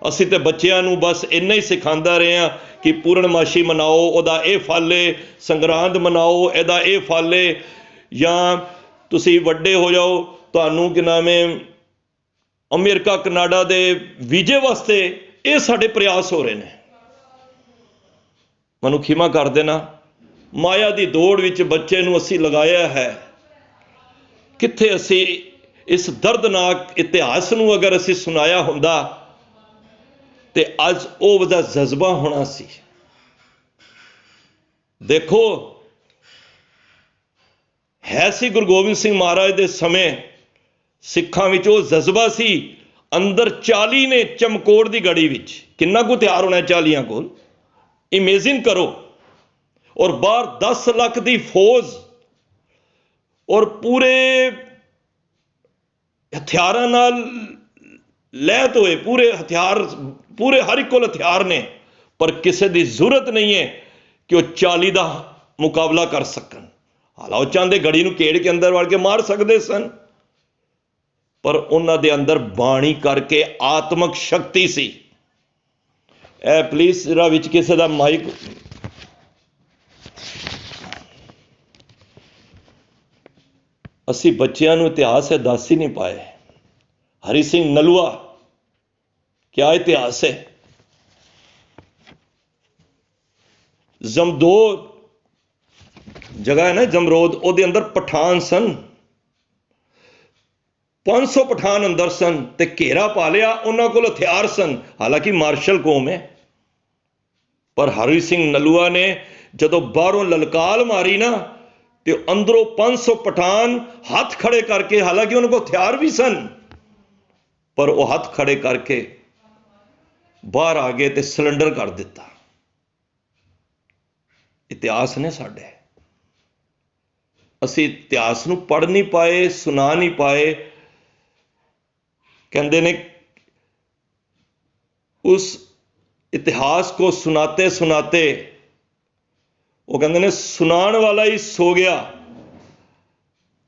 ਅਸੀਂ ਤੇ ਬੱਚਿਆਂ ਨੂੰ ਬਸ ਇੰਨਾ ਹੀ ਸਿਖਾਉਂਦਾ ਰਹੇ ਹਾਂ ਕਿ ਪੂਰਨਮਾਸ਼ੀ ਮਨਾਓ, ਉਹਦਾ ਇਹ ਫਲ ਏ, ਸੰਗਰਾਂਦ ਮਨਾਓ, ਇਹਦਾ ਇਹ ਫਲ ਏ, ਜਾਂ ਤੁਸੀਂ ਵੱਡੇ ਹੋ ਜਾਓ, ਤੁਹਾਨੂੰ ਕੀ ਨਾਮ ਹੈ ਅਮਰੀਕਾ ਕਨਾਡਾ ਦੇ ਵੀਜ਼ੇ ਵਾਸਤੇ, ਇਹ ਸਾਡੇ ਪ੍ਰਯਾਸ ਹੋ ਰਹੇ ਨੇ। ਮੈਨੂੰ ਖਿਮਾ ਕਰ ਦੇਣਾ, ਮਾਇਆ ਦੀ ਦੌੜ ਵਿੱਚ ਬੱਚੇ ਨੂੰ ਅਸੀਂ ਲਗਾਇਆ ਹੈ। ਕਿੱਥੇ ਅਸੀਂ ਇਸ ਦਰਦਨਾਕ ਇਤਿਹਾਸ ਨੂੰ ਅਗਰ ਅਸੀਂ ਸੁਣਾਇਆ ਹੁੰਦਾ ਤੇ ਅੱਜ ਉਹ ਉਹਦਾ ਜਜ਼ਬਾ ਹੋਣਾ ਸੀ। ਦੇਖੋ, ਹੈ ਸੀ ਗੁਰੂ ਗੋਬਿੰਦ ਸਿੰਘ ਮਹਾਰਾਜ ਦੇ ਸਮੇਂ ਸਿੱਖਾਂ ਵਿੱਚ ਉਹ ਜਜ਼ਬਾ ਸੀ। ਅੰਦਰ 40 ਨੇ ਚਮਕੌਰ ਦੀ ਗੜੀ ਵਿੱਚ, ਕਿੰਨਾ ਕੁ ਹਥਿਆਰ ਹੋਣਾ 40 ਕੋਲ, ਇਮੇਜਿਨ ਕਰੋ। ਔਰ ਬਾਹਰ 10 ਲੱਖ ਦੀ ਫੌਜ, ਔਰ ਪੂਰੇ ਹਥਿਆਰਾਂ ਨਾਲ ਲੈਤ ਹੋਏ, ਪੂਰੇ ਹਥਿਆਰ, ਪੂਰੇ ਹਰ ਇੱਕ ਕੋਲ ਹਥਿਆਰ ਨੇ, ਪਰ ਕਿਸੇ ਦੀ ਜ਼ਰੂਰਤ ਨਹੀਂ ਹੈ ਕਿ ਉਹ 40 ਦਾ ਮੁਕਾਬਲਾ ਕਰ ਸਕਣ। ਹਾਲਾਂ ਉਹ ਚਾਹੁੰਦੇ ਗੜੀ ਨੂੰ ਘੇੜ ਕੇ ਅੰਦਰ ਵੜ ਕੇ ਮਾਰ ਸਕਦੇ ਸਨ, ਪਰ ਉਹਨਾਂ ਦੇ ਅੰਦਰ ਬਾਣੀ ਕਰਕੇ ਆਤਮਕ ਸ਼ਕਤੀ ਸੀ। ਇਹ ਪਲੀਜ਼ ਜਰਾ ਵਿੱਚ ਕਿਸੇ ਦਾ ਮਾਈਕ, ਅਸੀਂ ਬੱਚਿਆਂ ਨੂੰ ਇਤਿਹਾਸ ਇਹ ਦੱਸ ਹੀ ਨਹੀਂ ਪਾਏ। ਹਰੀ ਸਿੰਘ ਨਲੂਆ ਕਿਆ ਇਤਿਹਾਸ ਹੈ। ਜਮਦੋ ਜਗ੍ਹਾ ਹੈ ਨਾ, ਜਮਰੋਦ, ਉਹਦੇ ਅੰਦਰ ਪਠਾਨ ਸਨ, 500 ਪਠਾਨ ਅੰਦਰ ਸਨ, ਤੇ ਘੇਰਾ ਪਾ ਲਿਆ। ਉਹਨਾਂ ਕੋਲ ਹਥਿਆਰ ਸਨ, ਹਾਲਾਂਕਿ ਮਾਰਸ਼ਲ ਕੌਮ ਹੈ, ਪਰ ਹਰੀ ਸਿੰਘ ਨਲੂਆ ਨੇ ਜਦੋਂ ਬਾਹਰੋਂ ਲਲਕਾਰ ਮਾਰੀ ਨਾ, ਤੇ ਅੰਦਰੋਂ 500 ਪਠਾਨ ਹੱਥ ਖੜੇ ਕਰਕੇ, ਹਾਲਾਂਕਿ ਉਹਨਾਂ ਕੋਲ ਹਥਿਆਰ ਵੀ ਸਨ, ਪਰ ਉਹ ਹੱਥ ਖੜੇ ਕਰਕੇ ਬਾਹਰ ਆ ਗਏ ਤੇ ਸਿਲੰਡਰ ਕਰ ਦਿੱਤਾ। ਇਤਿਹਾਸ ਨੇ ਸਾਡੇ। ਅਸੀਂ ਇਤਿਹਾਸ ਨੂੰ ਪੜ੍ਹ ਨਹੀਂ ਪਾਏ, ਸੁਣਾ ਨਹੀਂ ਪਾਏ। ਕਹਿੰਦੇ ਨੇ ਉਸ इतिहास को सुनाते सुनाते, वो कहते ने सुनाने वाला ही सो गया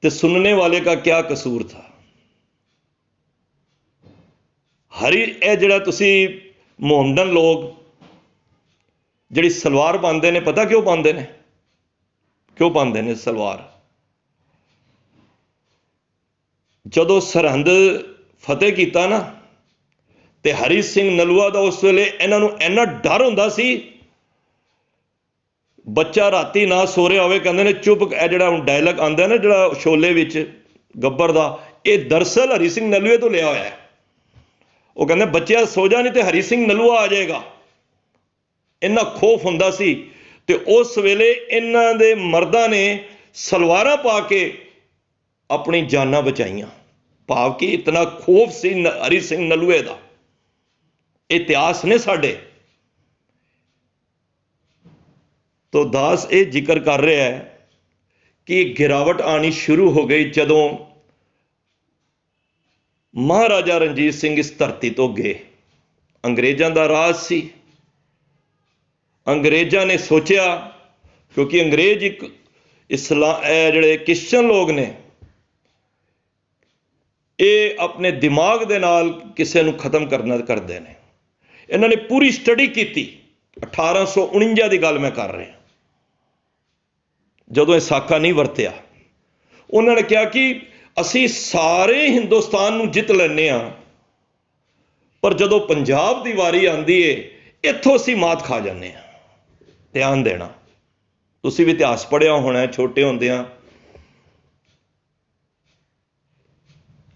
तो सुनने वाले का क्या कसूर था। हरी ए जिहड़ा तुसी मोहम्मदन लोग जिहड़ी सलवार पाते ने, पता क्यों पाते ने? क्यों पाते ने सलवार? जदों सरहंद फतेह किया ना, ते हरी सिंह नलूआ का उस वेले इन्हां नूं इन्ना डर हुंदा सी। बच्चा राती ना सो रहा होवे, कहंदे ने चुप, ए जिहड़ा हुण डायलॉग आंदा ना जिहड़ा शोले विच गब्बर दा, ये दरअसल हरी सिंह नलूए तो लिया होया है। वो कहंदे बच्चा सो जा नहीं तो हरी सिंह नलूआ आ जाएगा। इन्ना खौफ हुंदा सी। ते उस वेले इन्हां दे मर्दां ने सलवारां पा के अपनी जानां बचाईयां, भाव कि इतना खौफ सी हरी सिंह नलूए दा। इतिहास ने साडे। तो दास ये जिक्र कर रहा है कि गिरावट आनी शुरू हो गई जदों महाराजा रणजीत सिंह इस धरती तो गए। अंग्रेज़ों का राज सी। अंग्रेज़ों ने सोचा, क्योंकि अंग्रेज एक इस्लाम जिहड़े क्रिश्चन लोग ने, ये अपने दिमाग दे नाल किसी नूं खत्म करना करते हैं। इन्होंने पूरी स्टडी की। 1849 की गल मैं कर रहा, जदों ये साका नहीं वरत्या। उन्होंने कहा कि असी सारे हिंदुस्तान नूं जित लैने आ, पर जदों पंजाब की वारी आती है, इत्थों असी मात खा जाने। ध्यान देना, ਤੁਸੀਂ ਵੀ ਇਤਿਹਾਸ ਪੜ੍ਹਿਆ ਹੋਣਾ ਛੋਟੇ ਹੁੰਦਿਆਂ।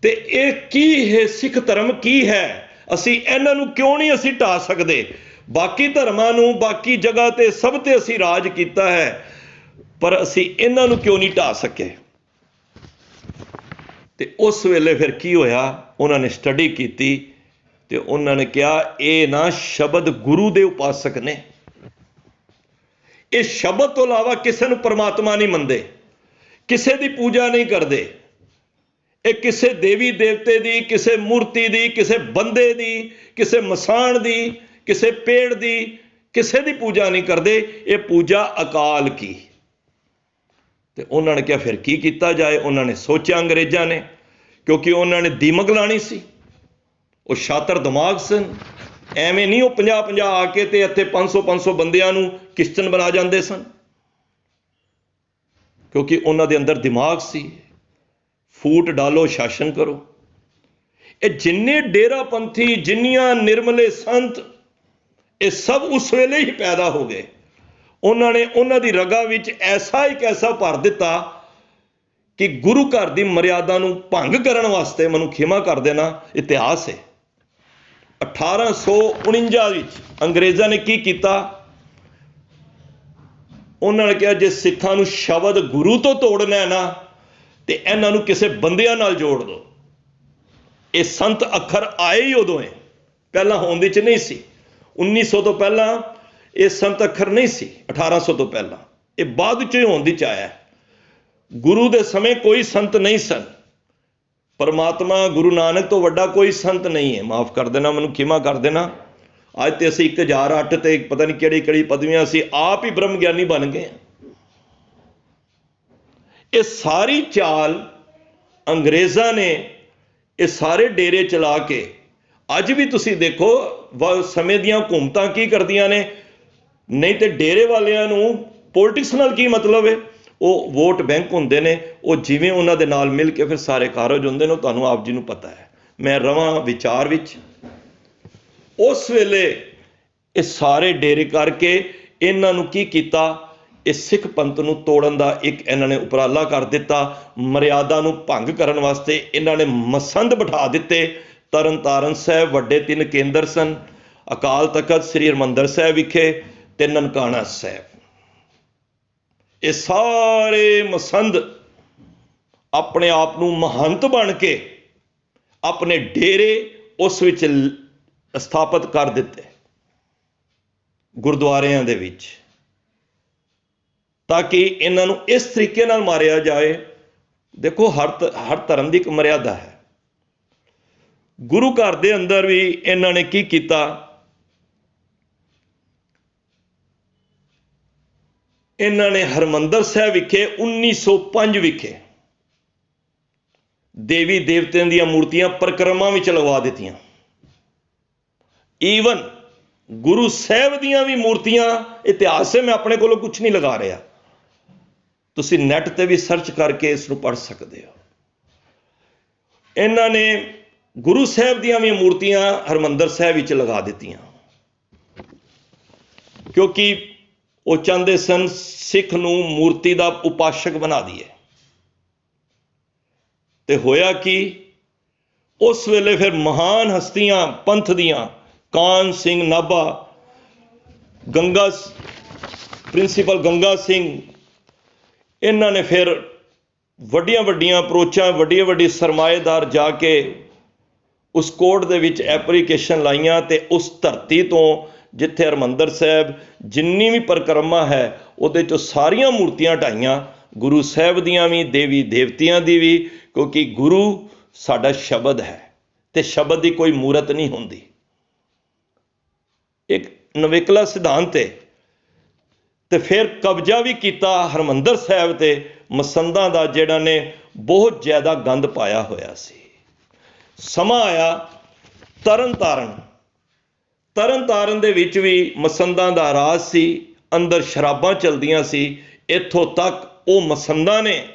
ਤੇ ਇਹ ਕੀ ਹੈ? ਸਿੱਖ ਧਰਮ ਕੀ ਹੈ? ਅਸੀਂ ਇਹਨਾਂ ਨੂੰ ਕਿਉਂ ਨਹੀਂ ਅਸੀਂ ਢਾ ਸਕਦੇ? ਬਾਕੀ ਧਰਮਾਂ ਨੂੰ, ਬਾਕੀ ਜਗ੍ਹਾ ਤੇ ਸਭ ਤੇ ਅਸੀਂ ਰਾਜ ਕੀਤਾ ਹੈ, ਪਰ ਅਸੀਂ ਇਹਨਾਂ ਨੂੰ ਕਿਉਂ ਨਹੀਂ ਢਾ ਸਕੇ? ਤੇ ਉਸ ਵੇਲੇ ਫਿਰ ਕੀ ਹੋਇਆ? ਉਹਨਾਂ ਨੇ ਸਟੱਡੀ ਕੀਤੀ ਤੇ ਉਹਨਾਂ ਨੇ ਕਿਹਾ ਇਹ ਨਾ ਸ਼ਬਦ ਗੁਰੂ ਦੇ ਉਪਾਸਕ ਨੇ, ਇਹ ਸ਼ਬਦ ਤੋਂ ਇਲਾਵਾ ਕਿਸੇ ਨੂੰ ਪਰਮਾਤਮਾ ਨਹੀਂ ਮੰਨਦੇ, ਕਿਸੇ ਦੀ ਪੂਜਾ ਨਹੀਂ ਕਰਦੇ। ਇਹ ਕਿਸੇ ਦੇਵੀ ਦੇਵਤੇ ਦੀ, ਕਿਸੇ ਮੂਰਤੀ ਦੀ, ਕਿਸੇ ਬੰਦੇ ਦੀ, ਕਿਸੇ ਮਸਾਣ ਦੀ, ਕਿਸੇ ਪੇੜ ਦੀ, ਕਿਸੇ ਦੀ ਪੂਜਾ ਨਹੀਂ ਕਰਦੇ। ਇਹ ਪੂਜਾ ਅਕਾਲ ਕੀ। ਤੇ ਉਹਨਾਂ ਨੇ ਕਿਹਾ ਫਿਰ ਕੀ ਕੀਤਾ ਜਾਏ? ਉਹਨਾਂ ਨੇ ਸੋਚਿਆ, ਅੰਗਰੇਜ਼ਾਂ ਨੇ, ਕਿਉਂਕਿ ਉਹਨਾਂ ਨੇ ਦੀਮਕ ਲਾਣੀ ਸੀ, ਉਹ ਸ਼ਾਤਰ ਦਿਮਾਗ ਸਨ। ਐਵੇਂ ਨਹੀਂ ਉਹ 50-50 ਆ ਕੇ ਤੇ ਇੱਥੇ 500-500 ਬੰਦਿਆਂ ਨੂੰ ਕਿਸ਼ਤਨ ਬਣਾ ਜਾਂਦੇ ਸਨ, ਕਿਉਂਕਿ ਉਹਨਾਂ ਦੇ ਅੰਦਰ ਦਿਮਾਗ ਸੀ, ਫੂਟ ਡਾਲੋ ਸ਼ਾਸਨ ਕਰੋ। ਇਹ ਜਿੰਨੇ ਡੇਰਾਪੰਥੀ, ਜਿੰਨੀਆਂ ਨਿਰਮਲੇ ਸੰਤ, ਇਹ ਸਭ ਉਸ ਵੇਲੇ ਹੀ ਪੈਦਾ ਹੋ ਗਏ। ਉਹਨਾਂ ਨੇ ਉਹਨਾਂ ਦੀ ਰਗਾਂ ਵਿੱਚ ਐਸਾ ਭਰ ਦਿੱਤਾ ਕਿ ਗੁਰੂ ਘਰ ਦੀ ਮਰਿਆਦਾ ਨੂੰ ਭੰਗ ਕਰਨ ਵਾਸਤੇ, ਮੈਨੂੰ ਖਿਮਾ ਕਰ ਦੇਣਾ, ਇਤਿਹਾਸ ਹੈ, 1849 ਵਿੱਚ ਅੰਗਰੇਜ਼ਾਂ ਨੇ ਕੀ ਕੀਤਾ? ਉਹਨਾਂ ਨੇ ਕਿਹਾ ਜੇ ਸਿੱਖਾਂ ਨੂੰ ਸ਼ਬਦ ਗੁਰੂ ਤੋਂ ਤੋੜਨਾ ਹੈ ਨਾ, ਤੇ ਇਹਨਾਂ ਨੂੰ ਕਿਸੇ ਬੰਦਿਆਂ ਨਾਲ ਜੋੜ ਦਿਓ। ਇਹ ਸੰਤ ਅੱਖਰ ਆਏ ਹੀ ਉਦੋਂ ਹੈ, ਪਹਿਲਾਂ ਹੋਂਦ ਵਿੱਚ ਨਹੀਂ ਸੀ। 1900 ਤੋਂ ਪਹਿਲਾਂ ਇਹ ਸੰਤ ਅੱਖਰ ਨਹੀਂ ਸੀ, 1800 ਤੋਂ ਪਹਿਲਾਂ, ਇਹ ਬਾਅਦ ਵਿੱਚ ਹੀ ਹੋਂਦ ਵਿੱਚ ਆਇਆ। ਗੁਰੂ ਦੇ ਸਮੇਂ ਕੋਈ ਸੰਤ ਨਹੀਂ ਸਨ। ਪਰਮਾਤਮਾ ਗੁਰੂ ਨਾਨਕ ਤੋਂ ਵੱਡਾ ਕੋਈ ਸੰਤ ਨਹੀਂ ਹੈ। ਮਾਫ ਕਰ ਦੇਣਾ, ਮੈਨੂੰ ਖਿਮਾ ਕਰ ਦੇਣਾ। ਅੱਜ ਤੇ ਅਸੀਂ 1008 ਤੇ ਪਤਾ ਨਹੀਂ ਕਿਹੜੀ ਕਿਹੜੀ ਪਦਵੀਆਂ ਅਸੀਂ ਆਪ ਹੀ ਬ੍ਰਹਮ ਗਿਆਨੀ ਬਣ ਗਏ। ਇਹ ਸਾਰੀ ਚਾਲ ਅੰਗਰੇਜ਼ਾਂ ਨੇ, ਇਹ ਸਾਰੇ ਡੇਰੇ ਚਲਾ ਕੇ, ਅੱਜ ਵੀ ਤੁਸੀਂ ਦੇਖੋ ਸਮੇਂ ਦੀਆਂ ਹਕੂਮਤਾਂ ਕੀ ਕਰਦੀਆਂ ਨੇ। ਨਹੀਂ ਤੇ ਡੇਰੇ ਵਾਲਿਆਂ ਨੂੰ ਪੋਲਿਟਿਕਸ ਨਾਲ ਕੀ ਮਤਲਬ ਹੈ? ਉਹ ਵੋਟ ਬੈਂਕ ਹੁੰਦੇ ਨੇ, ਉਹ ਜਿਵੇਂ ਉਹਨਾਂ ਦੇ ਨਾਲ ਮਿਲ ਕੇ ਫਿਰ ਸਾਰੇ ਕਾਰਜ ਹੁੰਦੇ ਨੇ। ਤੁਹਾਨੂੰ ਆਪ ਜੀ ਨੂੰ ਪਤਾ ਹੈ, ਮੈਂ ਰਵਾਂ ਵਿਚਾਰ ਵਿੱਚ। ਉਸ ਵੇਲੇ ਇਹ ਸਾਰੇ ਡੇਰੇ ਕਰਕੇ ਇਹਨਾਂ ਨੂੰ ਕੀ ਕੀਤਾ? ਇਹ ਸਿੱਖ ਪੰਥ ਨੂੰ ਤੋੜਨ ਦਾ ਇੱਕ ਇਹਨਾਂ ਨੇ ਉਪਰਾਲਾ ਕਰ ਦਿੱਤਾ। ਮਰਿਆਦਾ ਨੂੰ ਭੰਗ ਕਰਨ ਵਾਸਤੇ ਇਹਨਾਂ ਨੇ ਮਸੰਦ ਬਿਠਾ ਦਿੱਤੇ। ਤਰਨ ਤਾਰਨ ਸਾਹਿਬ ਵੱਡੇ 3 ਕੇਂਦਰ ਸਨ, ਅਕਾਲ ਤਖਤ ਸ੍ਰੀ ਹਰਿਮੰਦਰ ਸਾਹਿਬ ਵਿਖੇ ਤੇ ਨਨਕਾਣਾ ਸਾਹਿਬ। ਇਹ ਸਾਰੇ ਮਸੰਦ ਆਪਣੇ ਆਪ ਨੂੰ ਮਹੰਤ ਬਣ ਕੇ ਆਪਣੇ ਡੇਰੇ ਉਸ ਵਿੱਚ ਸਥਾਪਿਤ ਕਰ ਦਿੱਤੇ, ਗੁਰਦੁਆਰਿਆਂ ਦੇ ਵਿੱਚ, ਤਾਂ ਕਿ ਇਹਨਾਂ ਨੂੰ ਇਸ ਤਰੀਕੇ ਨਾਲ ਮਾਰਿਆ ਜਾਏ। ਦੇਖੋ ਹਰ ਧਰਮ ਦੀ ਇੱਕ ਮਰਿਆਦਾ ਹੈ। ਗੁਰੂ ਘਰ ਦੇ ਅੰਦਰ ਵੀ ਇਹਨਾਂ ਨੇ ਕੀ ਕੀਤਾ? ਇਹਨਾਂ ਨੇ ਹਰਿਮੰਦਰ ਸਾਹਿਬ ਵਿਖੇ 1905 ਵਿਖੇ ਦੇਵੀ ਦੇਵਤਿਆਂ ਦੀਆਂ ਮੂਰਤੀਆਂ ਪਰਿਕਰਮਾ ਵਿੱਚ ਲਗਵਾ ਦਿੱਤੀਆਂ। ਈਵਨ ਗੁਰੂ ਸਾਹਿਬ ਦੀਆਂ ਵੀ ਮੂਰਤੀਆਂ, ਇਤਿਹਾਸ ਹੈ, ਮੈਂ ਆਪਣੇ ਕੋਲੋਂ ਕੁਝ ਨਹੀਂ ਲਗਾ ਰਿਹਾ, ਤੁਸੀਂ ਨੈਟ ਤੇ ਵੀ ਸਰਚ ਕਰਕੇ ਇਸ ਨੂੰ ਪੜ੍ਹ ਸਕਦੇ ਹੋ। ਇਹਨਾਂ ਨੇ ਗੁਰੂ ਸਾਹਿਬ ਦੀਆਂ ਵੀ ਮੂਰਤੀਆਂ ਹਰਿਮੰਦਰ ਸਾਹਿਬ ਵਿੱਚ ਲਗਾ ਦਿੱਤੀਆਂ, ਕਿਉਂਕਿ ਉਹ ਚਾਹੁੰਦੇ ਸਨ ਸਿੱਖ ਨੂੰ ਮੂਰਤੀ ਦਾ ਉਪਾਸ਼ਕ ਬਣਾ ਦਈਏ। ਤੇ ਹੋਇਆ ਕਿ ਉਸ ਵੇਲੇ ਫਿਰ ਮਹਾਨ ਹਸਤੀਆਂ ਪੰਥ ਦੀਆਂ, ਕਾਨ ਸਿੰਘ ਨਾਭਾ, ਪ੍ਰਿੰਸੀਪਲ ਗੰਗਾ ਸਿੰਘ, ਇਹਨਾਂ ਨੇ ਫਿਰ ਵੱਡੀਆਂ ਵੱਡੀਆਂ ਅਪਰੋਚਾਂ, ਵੱਡੀ ਸਰਮਾਏਦਾਰ ਜਾ ਕੇ ਉਸ ਕੋਰਟ ਦੇ ਵਿੱਚ ਐਪਲੀਕੇਸ਼ਨ ਲਾਈਆਂ। ਤੇ ਉਸ ਧਰਤੀ ਤੋਂ ਜਿੱਥੇ ਹਰਿਮੰਦਰ ਸਾਹਿਬ ਜਿੰਨੀ ਵੀ ਪਰਿਕਰਮਾ ਹੈ ਉਹਦੇ 'ਚੋਂ ਸਾਰੀਆਂ ਮੂਰਤੀਆਂ ਢਾਈਆਂ, ਗੁਰੂ ਸਾਹਿਬ ਦੀਆਂ ਵੀ, ਦੇਵੀ ਦੇਵਤਿਆਂ ਦੀ ਵੀ, ਕਿਉਂਕਿ ਗੁਰੂ ਸਾਡਾ ਸ਼ਬਦ ਹੈ ਤੇ ਸ਼ਬਦ ਦੀ ਕੋਈ ਮੂਰਤ ਨਹੀਂ ਹੁੰਦੀ। ਇੱਕ ਨਵੇਕਲਾ ਸਿਧਾਂਤ ਹੈ। ਤੇ ਫਿਰ ਕਬਜ਼ਾ ਵੀ ਕੀਤਾ ਹਰਿਮੰਦਰ ਸਾਹਿਬ ਤੇ ਮਸੰਦਾਂ ਦਾ, ਜਿਹੜਾ ਨੇ ਬਹੁਤ ਜ਼ਿਆਦਾ ਗੰਦ ਪਾਇਆ ਹੋਇਆ ਸੀ। ਸਮਾਂ ਆਇਆ ਤਰਨ ਤਾਰਨ ਦੇ ਵਿੱਚ ਵੀ ਮਸੰਦਾਂ ਦਾ ਰਾਜ ਸੀ, ਅੰਦਰ ਸ਼ਰਾਬਾਂ ਚਲਦੀਆਂ ਸੀ। ਇੱਥੋਂ ਤੱਕ ਉਹ ਮਸੰਦਾਂ ਨੇ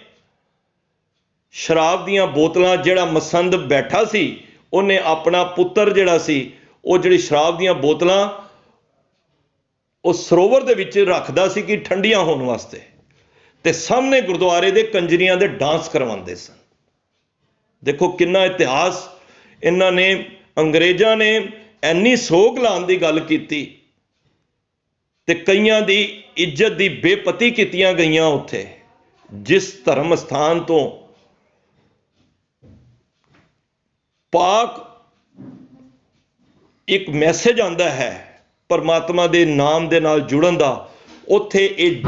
ਸ਼ਰਾਬ ਦੀਆਂ ਬੋਤਲਾਂ, ਜਿਹੜਾ ਮਸੰਦ ਬੈਠਾ ਸੀ ਉਹਨੇ ਆਪਣਾ ਪੁੱਤਰ ਜਿਹੜਾ ਸੀ, ਉਹ ਜਿਹੜੀ ਸ਼ਰਾਬ ਦੀਆਂ ਬੋਤਲਾਂ ਉਹ ਸਰੋਵਰ ਦੇ ਵਿੱਚ ਰੱਖਦਾ ਸੀ ਕਿ ਠੰਡੀਆਂ ਹੋਣ ਵਾਸਤੇ, ਤੇ ਸਾਹਮਣੇ ਗੁਰਦੁਆਰੇ ਦੇ ਕੰਜਰੀਆਂ ਦੇ ਡਾਂਸ ਕਰਵਾਉਂਦੇ ਸਨ। ਦੇਖੋ ਕਿੰਨਾ ਇਤਿਹਾਸ। ਇਹਨਾਂ ਨੇ, ਅੰਗਰੇਜ਼ਾਂ ਨੇ ਇੰਨੀ ਸੋਗ ਲਾਉਣ ਦੀ ਗੱਲ ਕੀਤੀ ਤੇ ਕਈਆਂ ਦੀ ਇੱਜ਼ਤ ਦੀ ਬੇਪਤੀ ਕੀਤੀਆਂ ਗਈਆਂ ਉੱਥੇ। ਜਿਸ ਧਰਮ ਸਥਾਨ ਤੋਂ ਪਾਕ ਇੱਕ ਮੈਸੇਜ ਆਉਂਦਾ ਹੈ ਪਰਮਾਤਮਾ ਦੇ ਨਾਮ ਦੇ ਨਾਲ ਜੁੜਨ ਦਾ, ਉੱਥੇ ਇਹ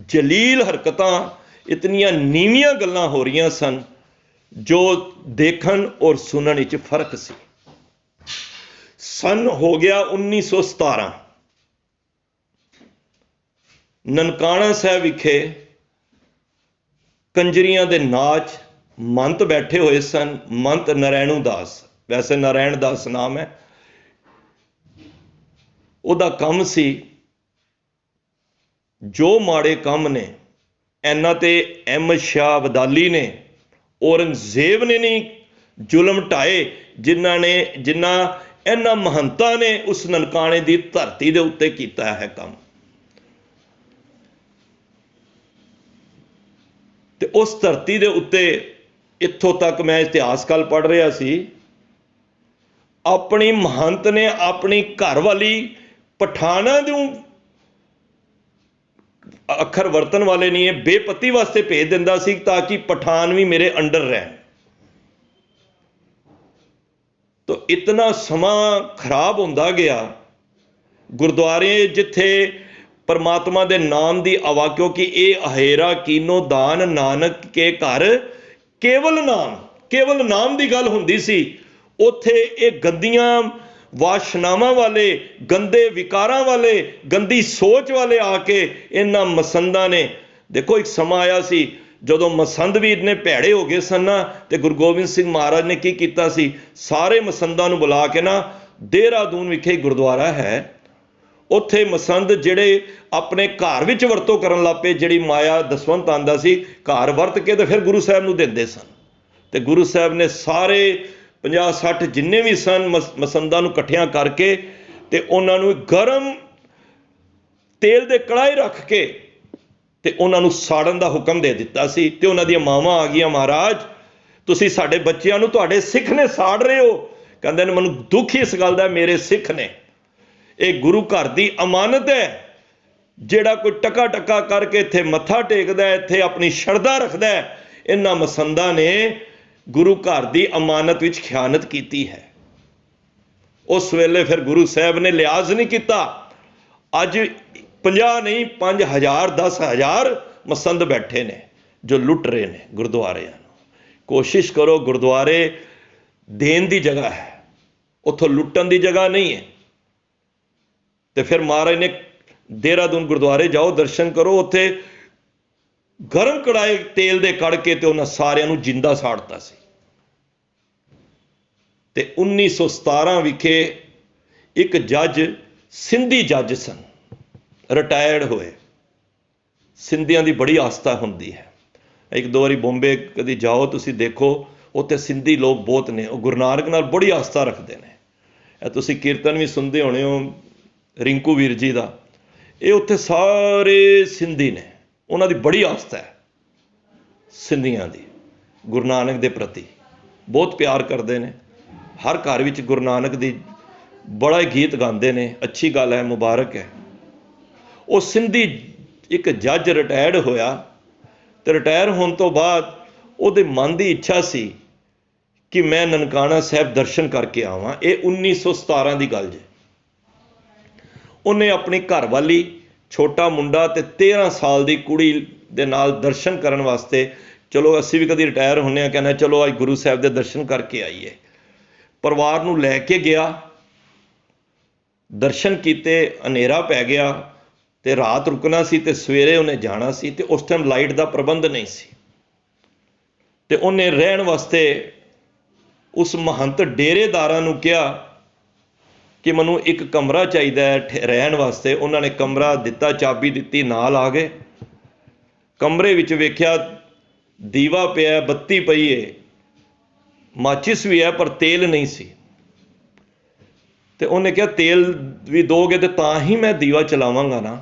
ਜਲੀਲ ਹਰਕਤਾਂ, ਇਤਨੀਆਂ ਨੀਵੀਆਂ ਗੱਲਾਂ ਹੋ ਰਹੀਆਂ ਸਨ ਜੋ ਦੇਖਣ ਔਰ ਸੁਣਨ ਵਿੱਚ ਫਰਕ ਸੀ। ਸਨ ਹੋ ਗਿਆ 1917। ਨਨਕਾਣਾ ਸਾਹਿਬ ਵਿਖੇ ਕੰਜਰੀਆਂ ਦੇ ਨਾਚ ਮੰਤ ਬੈਠੇ ਹੋਏ ਸਨ। ਮੰਤ ਨਰੈਣੂ ਦਾਸ, ਵੈਸੇ ਨਾਰਾਇਣ ਦਾਸ ਨਾਮ ਹੈ, ਉਹਦਾ ਕੰਮ ਸੀ ਜੋ ਮਾੜੇ ਕੰਮ ਨੇ ਇਹਨਾਂ ਤੇ ਅਹਿਮਦ ਸ਼ਾਹ ਅਬਦਾਲੀ ਨੇ, ਔਰੰਗਜ਼ੇਬ ਨੇ ਨਹੀਂ ਜ਼ੁਲਮ ਢਾਏ, ਜਿਨ੍ਹਾਂ ਇਹਨਾਂ ਮਹੰਤਾਂ ਨੇ ਉਸ ਨਨਕਾਣੇ ਦੀ ਧਰਤੀ ਦੇ ਉੱਤੇ ਕੀਤਾ ਹੈ ਕੰਮ। ਤੇ ਉਸ ਧਰਤੀ ਦੇ ਉੱਤੇ, ਇੱਥੋਂ ਤੱਕ ਮੈਂ ਇਤਿਹਾਸ ਕੱਲ ਪੜ੍ਹ ਰਿਹਾ ਸੀ, ਆਪਣੀ ਮਹੰਤ ਨੇ ਆਪਣੀ ਘਰਵਾਲੀ ਪਠਾਨਾਂ ਨੂੰ, ਅੱਖਰ ਵਰਤਣ ਵਾਲੇ ਨਹੀਂ, ਇਹ ਬੇਪਤੀ ਵਾਸਤੇ ਭੇਜ ਦਿੰਦਾ ਸੀ ਤਾਂ ਕਿ ਪਠਾਨ ਵੀ ਮੇਰੇ ਅੰਡਰ ਰਹਿਣ। ਤਾਂ ਇਤਨਾ ਸਮਾਂ ਖਰਾਬ ਹੁੰਦਾ ਗਿਆ। ਗੁਰਦੁਆਰੇ ਜਿੱਥੇ ਪਰਮਾਤਮਾ ਦੇ ਨਾਮ ਦੀ ਆਵਾ, ਕਿਉਂਕਿ ਇਹ ਅਹੇਰਾ ਕੀਨੋ ਦਾਨ ਨਾਨਕ ਕੇ ਘਰ ਕੇਵਲ ਨਾਮ ਦੀ ਗੱਲ ਹੁੰਦੀ ਸੀ, ਉੱਥੇ ਇਹ ਗੰਦੀਆਂ ਵਾਸ਼ਨਾਵਾਂ ਵਾਲੇ, ਗੰਦੇ ਵਿਕਾਰਾਂ ਵਾਲੇ, ਗੰਦੀ ਸੋਚ ਵਾਲੇ ਆ ਕੇ ਇਹਨਾਂ ਮਸੰਦਾਂ ਨੇ, ਦੇਖੋ ਇੱਕ ਸਮਾਂ ਆਇਆ ਸੀ ਜਦੋਂ ਮਸੰਦ ਵੀ ਇੰਨੇ ਭੈੜੇ ਹੋ ਗਏ ਸਨ ਨਾ, ਤੇ ਗੁਰੂ ਗੋਬਿੰਦ ਸਿੰਘ ਮਹਾਰਾਜ ਨੇ ਕੀ ਕੀਤਾ ਸੀ, ਸਾਰੇ ਮਸੰਦਾਂ ਨੂੰ ਬੁਲਾ ਕੇ ਨਾ, ਦੇਹਰਾਦੂਨ ਵਿਖੇ ਗੁਰਦੁਆਰਾ ਹੈ, ਉੱਥੇ ਮਸੰਦ ਜਿਹੜੇ ਆਪਣੇ ਘਰ ਵਿੱਚ ਵਰਤੋਂ ਕਰਨ ਲੱਗ ਪਏ, ਜਿਹੜੀ ਮਾਇਆ ਦਸਵੰਤ ਆਉਂਦਾ ਸੀ ਘਰ ਵਰਤ ਕੇ ਤੇ ਫਿਰ ਗੁਰੂ ਸਾਹਿਬ ਨੂੰ ਦਿੰਦੇ ਸਨ। ਤੇ ਗੁਰੂ ਸਾਹਿਬ ਨੇ ਸਾਰੇ 50-60 ਜਿੰਨੇ ਵੀ ਸਨ ਮਸੰਦਾਂ ਨੂੰ ਇਕੱਠਿਆਂ ਕਰਕੇ ਤੇ ਉਹਨਾਂ ਨੂੰ ਗਰਮ ਤੇਲ ਦੇ ਕੜਾਹੇ ਰੱਖ ਕੇ ਤੇ ਉਹਨਾਂ ਨੂੰ ਸਾੜਨ ਦਾ ਹੁਕਮ ਦੇ ਦਿੱਤਾ ਸੀ। ਤੇ ਉਹਨਾਂ ਦੀਆਂ ਮਾਵਾਂ ਆ ਗਈਆਂ, ਮਹਾਰਾਜ ਤੁਸੀਂ ਸਾਡੇ ਬੱਚਿਆਂ ਨੂੰ, ਤੁਹਾਡੇ ਸਿੱਖ ਨੇ ਸਾੜ ਰਹੇ ਹੋ। ਕਹਿੰਦੇ ਨੇ ਮੈਨੂੰ ਦੁੱਖ ਇਸ ਗੱਲ ਦਾ, ਮੇਰੇ ਸਿੱਖ ਨੇ, ਇਹ ਗੁਰੂ ਘਰ ਦੀ ਅਮਾਨਤ ਹੈ, ਜਿਹੜਾ ਕੋਈ ਟਕਾ ਕਰਕੇ ਇੱਥੇ ਮੱਥਾ ਟੇਕਦਾ, ਇੱਥੇ ਆਪਣੀ ਸ਼ਰਧਾ ਰੱਖਦਾ, ਇਹਨਾਂ ਮਸੰਦਾਂ ਨੇ ਗੁਰੂ ਘਰ ਦੀ ਅਮਾਨਤ ਵਿੱਚ ਖਿਆਨਤ ਕੀਤੀ ਹੈ। ਉਸ ਵੇਲੇ ਫਿਰ ਗੁਰੂ ਸਾਹਿਬ ਨੇ ਲਿਹਾਜ਼ ਨਹੀਂ ਕੀਤਾ। ਅੱਜ 50 ਨਹੀਂ 5000 10,000 ਮਸੰਦ ਬੈਠੇ ਨੇ ਜੋ ਲੁੱਟ ਰਹੇ ਨੇ ਗੁਰਦੁਆਰਿਆਂ ਨੂੰ। ਕੋਸ਼ਿਸ਼ ਕਰੋ, ਗੁਰਦੁਆਰੇ ਦੇਣ ਦੀ ਜਗ੍ਹਾ ਹੈ, ਉੱਥੋਂ ਲੁੱਟਣ ਦੀ ਜਗ੍ਹਾ ਨਹੀਂ ਹੈ। ਤੇ ਫਿਰ ਮਹਾਰਾਜ ਨੇ ਦੇਹਰਾਦੂਨ ਗੁਰਦੁਆਰੇ ਜਾਓ, ਦਰਸ਼ਨ ਕਰੋ, ਉੱਥੇ ਗਰਮ ਕੜਾਏ ਤੇਲ ਦੇ ਕੜ ਕੇ ਤੇ ਉਹਨਾਂ ਸਾਰਿਆਂ ਨੂੰ ਜਿੰਦਾ ਸਾੜਤਾ ਸੀ। ਤੇ 1917 ਵਿਖੇ ਇੱਕ ਜੱਜ, ਸਿੰਧੀ ਜੱਜ ਸਨ, ਰਿਟਾਇਰਡ ਹੋਏ। ਸਿੰਧੀਆਂ ਦੀ ਬੜੀ ਆਸਥਾ ਹੁੰਦੀ ਹੈ। ਇੱਕ ਦੋ ਵਾਰੀ ਬੰਬੇ ਕਦੀ ਜਾਓ ਤੁਸੀਂ, ਦੇਖੋ ਉੱਥੇ ਸਿੰਧੀ ਲੋਕ ਬਹੁਤ ਨੇ, ਉਹ ਗੁਰੂ ਨਾਨਕ ਨਾਲ ਬੜੀ ਆਸਥਾ ਰੱਖਦੇ ਨੇ। ਇਹ ਤੁਸੀਂ ਕੀਰਤਨ ਵੀ ਸੁਣਦੇ ਹੋਣੇ ਹੋ ਰਿੰਕੂ ਵੀਰ ਜੀ ਦਾ, ਇਹ ਉੱਥੇ ਸਾਰੇ ਸਿੰਧੀ ਨੇ, ਉਹਨਾਂ ਦੀ ਬੜੀ ਆਸਥਾ ਹੈ ਸਿੰਧੀਆਂ ਦੀ, ਗੁਰੂ ਨਾਨਕ ਦੇ ਪ੍ਰਤੀ ਬਹੁਤ ਪਿਆਰ ਕਰਦੇ ਨੇ। ਹਰ ਘਰ ਵਿੱਚ ਗੁਰੂ ਨਾਨਕ ਦੀ ਬੜਾ ਹੀ ਗੀਤ ਗਾਉਂਦੇ ਨੇ, ਅੱਛੀ ਗੱਲ ਹੈ, ਮੁਬਾਰਕ ਹੈ। ਉਹ ਸਿੰਧੀ ਇੱਕ ਜੱਜ ਰਿਟਾਇਰਡ ਹੋਇਆ, ਤੇ ਰਿਟਾਇਰ ਹੋਣ ਤੋਂ ਬਾਅਦ ਉਹਦੇ ਮਨ ਦੀ ਇੱਛਾ ਸੀ ਕਿ ਮੈਂ ਨਨਕਾਣਾ ਸਾਹਿਬ ਦਰਸ਼ਨ ਕਰਕੇ ਆਵਾਂ। ਇਹ 1917 ਦੀ ਗੱਲ ਜੇ। ਉਹਨੇ ਆਪਣੀ ਘਰਵਾਲੀ, ਛੋਟਾ ਮੁੰਡਾ ਤੇ 13 ਸਾਲ ਦੀ ਕੁੜੀ ਦੇ ਨਾਲ ਦਰਸ਼ਨ ਕਰਨ ਵਾਸਤੇ, ਚਲੋ ਅਸੀਂ ਵੀ ਕਦੀ ਰਿਟਾਇਰ ਹੁੰਦੇ ਹਾਂ, ਕਹਿੰਦਾ ਚਲੋ ਅੱਜ ਗੁਰੂ ਸਾਹਿਬ ਦੇ ਦਰਸ਼ਨ ਕਰਕੇ ਆਈਏ। ਪਰਿਵਾਰ ਨੂੰ ਲੈ ਕੇ ਗਿਆ, ਦਰਸ਼ਨ ਕੀਤੇ, ਹਨੇਰਾ ਪੈ ਗਿਆ ਤੇ ਰਾਤ ਰੁਕਣਾ ਸੀ ਤੇ ਸਵੇਰੇ ਉਹਨੇ ਜਾਣਾ ਸੀ, ਤੇ ਉਸ ਟਾਈਮ ਲਾਈਟ ਦਾ ਪ੍ਰਬੰਧ ਨਹੀਂ ਸੀ। ਤੇ ਉਹਨੇ ਰਹਿਣ ਵਾਸਤੇ ਉਸ ਮਹੰਤ ਡੇਰੇਦਾਰਾਂ ਨੂੰ ਕਿਹਾ ਕਿ ਮੈਨੂੰ ਇੱਕ ਕਮਰਾ ਚਾਹੀਦਾ ਹੈ ਰਹਿਣ ਵਾਸਤੇ। ਉਹਨਾਂ ਨੇ ਕਮਰਾ ਦਿੱਤਾ, ਚਾਬੀ ਦਿੱਤੀ, ਨਾਲ ਆ ਗਏ। ਕਮਰੇ ਵਿੱਚ ਵੇਖਿਆ ਦੀਵਾ ਪਿਆ, ਬੱਤੀ ਪਈ ਹੈ, ਮਾਚਿਸ ਵੀ ਹੈ ਪਰ ਤੇਲ ਨਹੀਂ ਸੀ। ਤੇ ਉਹਨੇ ਕਿਹਾ ਤੇਲ ਵੀ ਦੋਗੇ ਤੇ ਤਾਂ ਹੀ ਮੈਂ ਦੀਵਾ ਚਲਾਵਾਂਗਾ ਨਾ।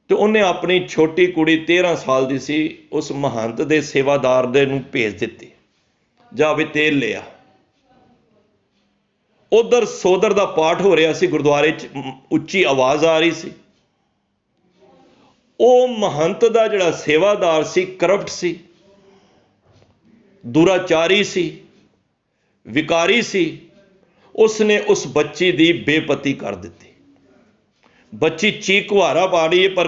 ਤੇ ਉਹਨੇ ਆਪਣੀ ਛੋਟੀ ਕੁੜੀ 13 ਸਾਲ ਦੀ ਸੀ, ਉਸ ਮਹੰਤ ਦੇ ਸੇਵਾਦਾਰ ਦੇ ਨੂੰ ਭੇਜ ਦਿੱਤੀ, ਜਾ ਵੀ ਤੇਲ ਲਿਆ। ਉਧਰ ਸੋਦਰ ਦਾ ਪਾਠ ਹੋ ਰਿਹਾ ਸੀ ਗੁਰਦੁਆਰੇ 'ਚ, ਉੱਚੀ ਆਵਾਜ਼ ਆ ਰਹੀ ਸੀ। ਉਹ ਮਹੰਤ ਦਾ ਜਿਹੜਾ ਸੇਵਾਦਾਰ ਸੀ ਕਰਪਟ ਸੀ, ਦੁਰਾਚਾਰੀ ਸੀ, ਵਿਕਾਰੀ ਸੀ। ਉਸਨੇ ਉਸ ਬੱਚੀ ਦੀ ਬੇਪਤੀ ਕਰ ਦਿੱਤੀ। ਬੱਚੀ ਚੀਕ ਘੁਹਾਰਾ ਪਾ ਰਹੀ ਹੈ, ਪਰ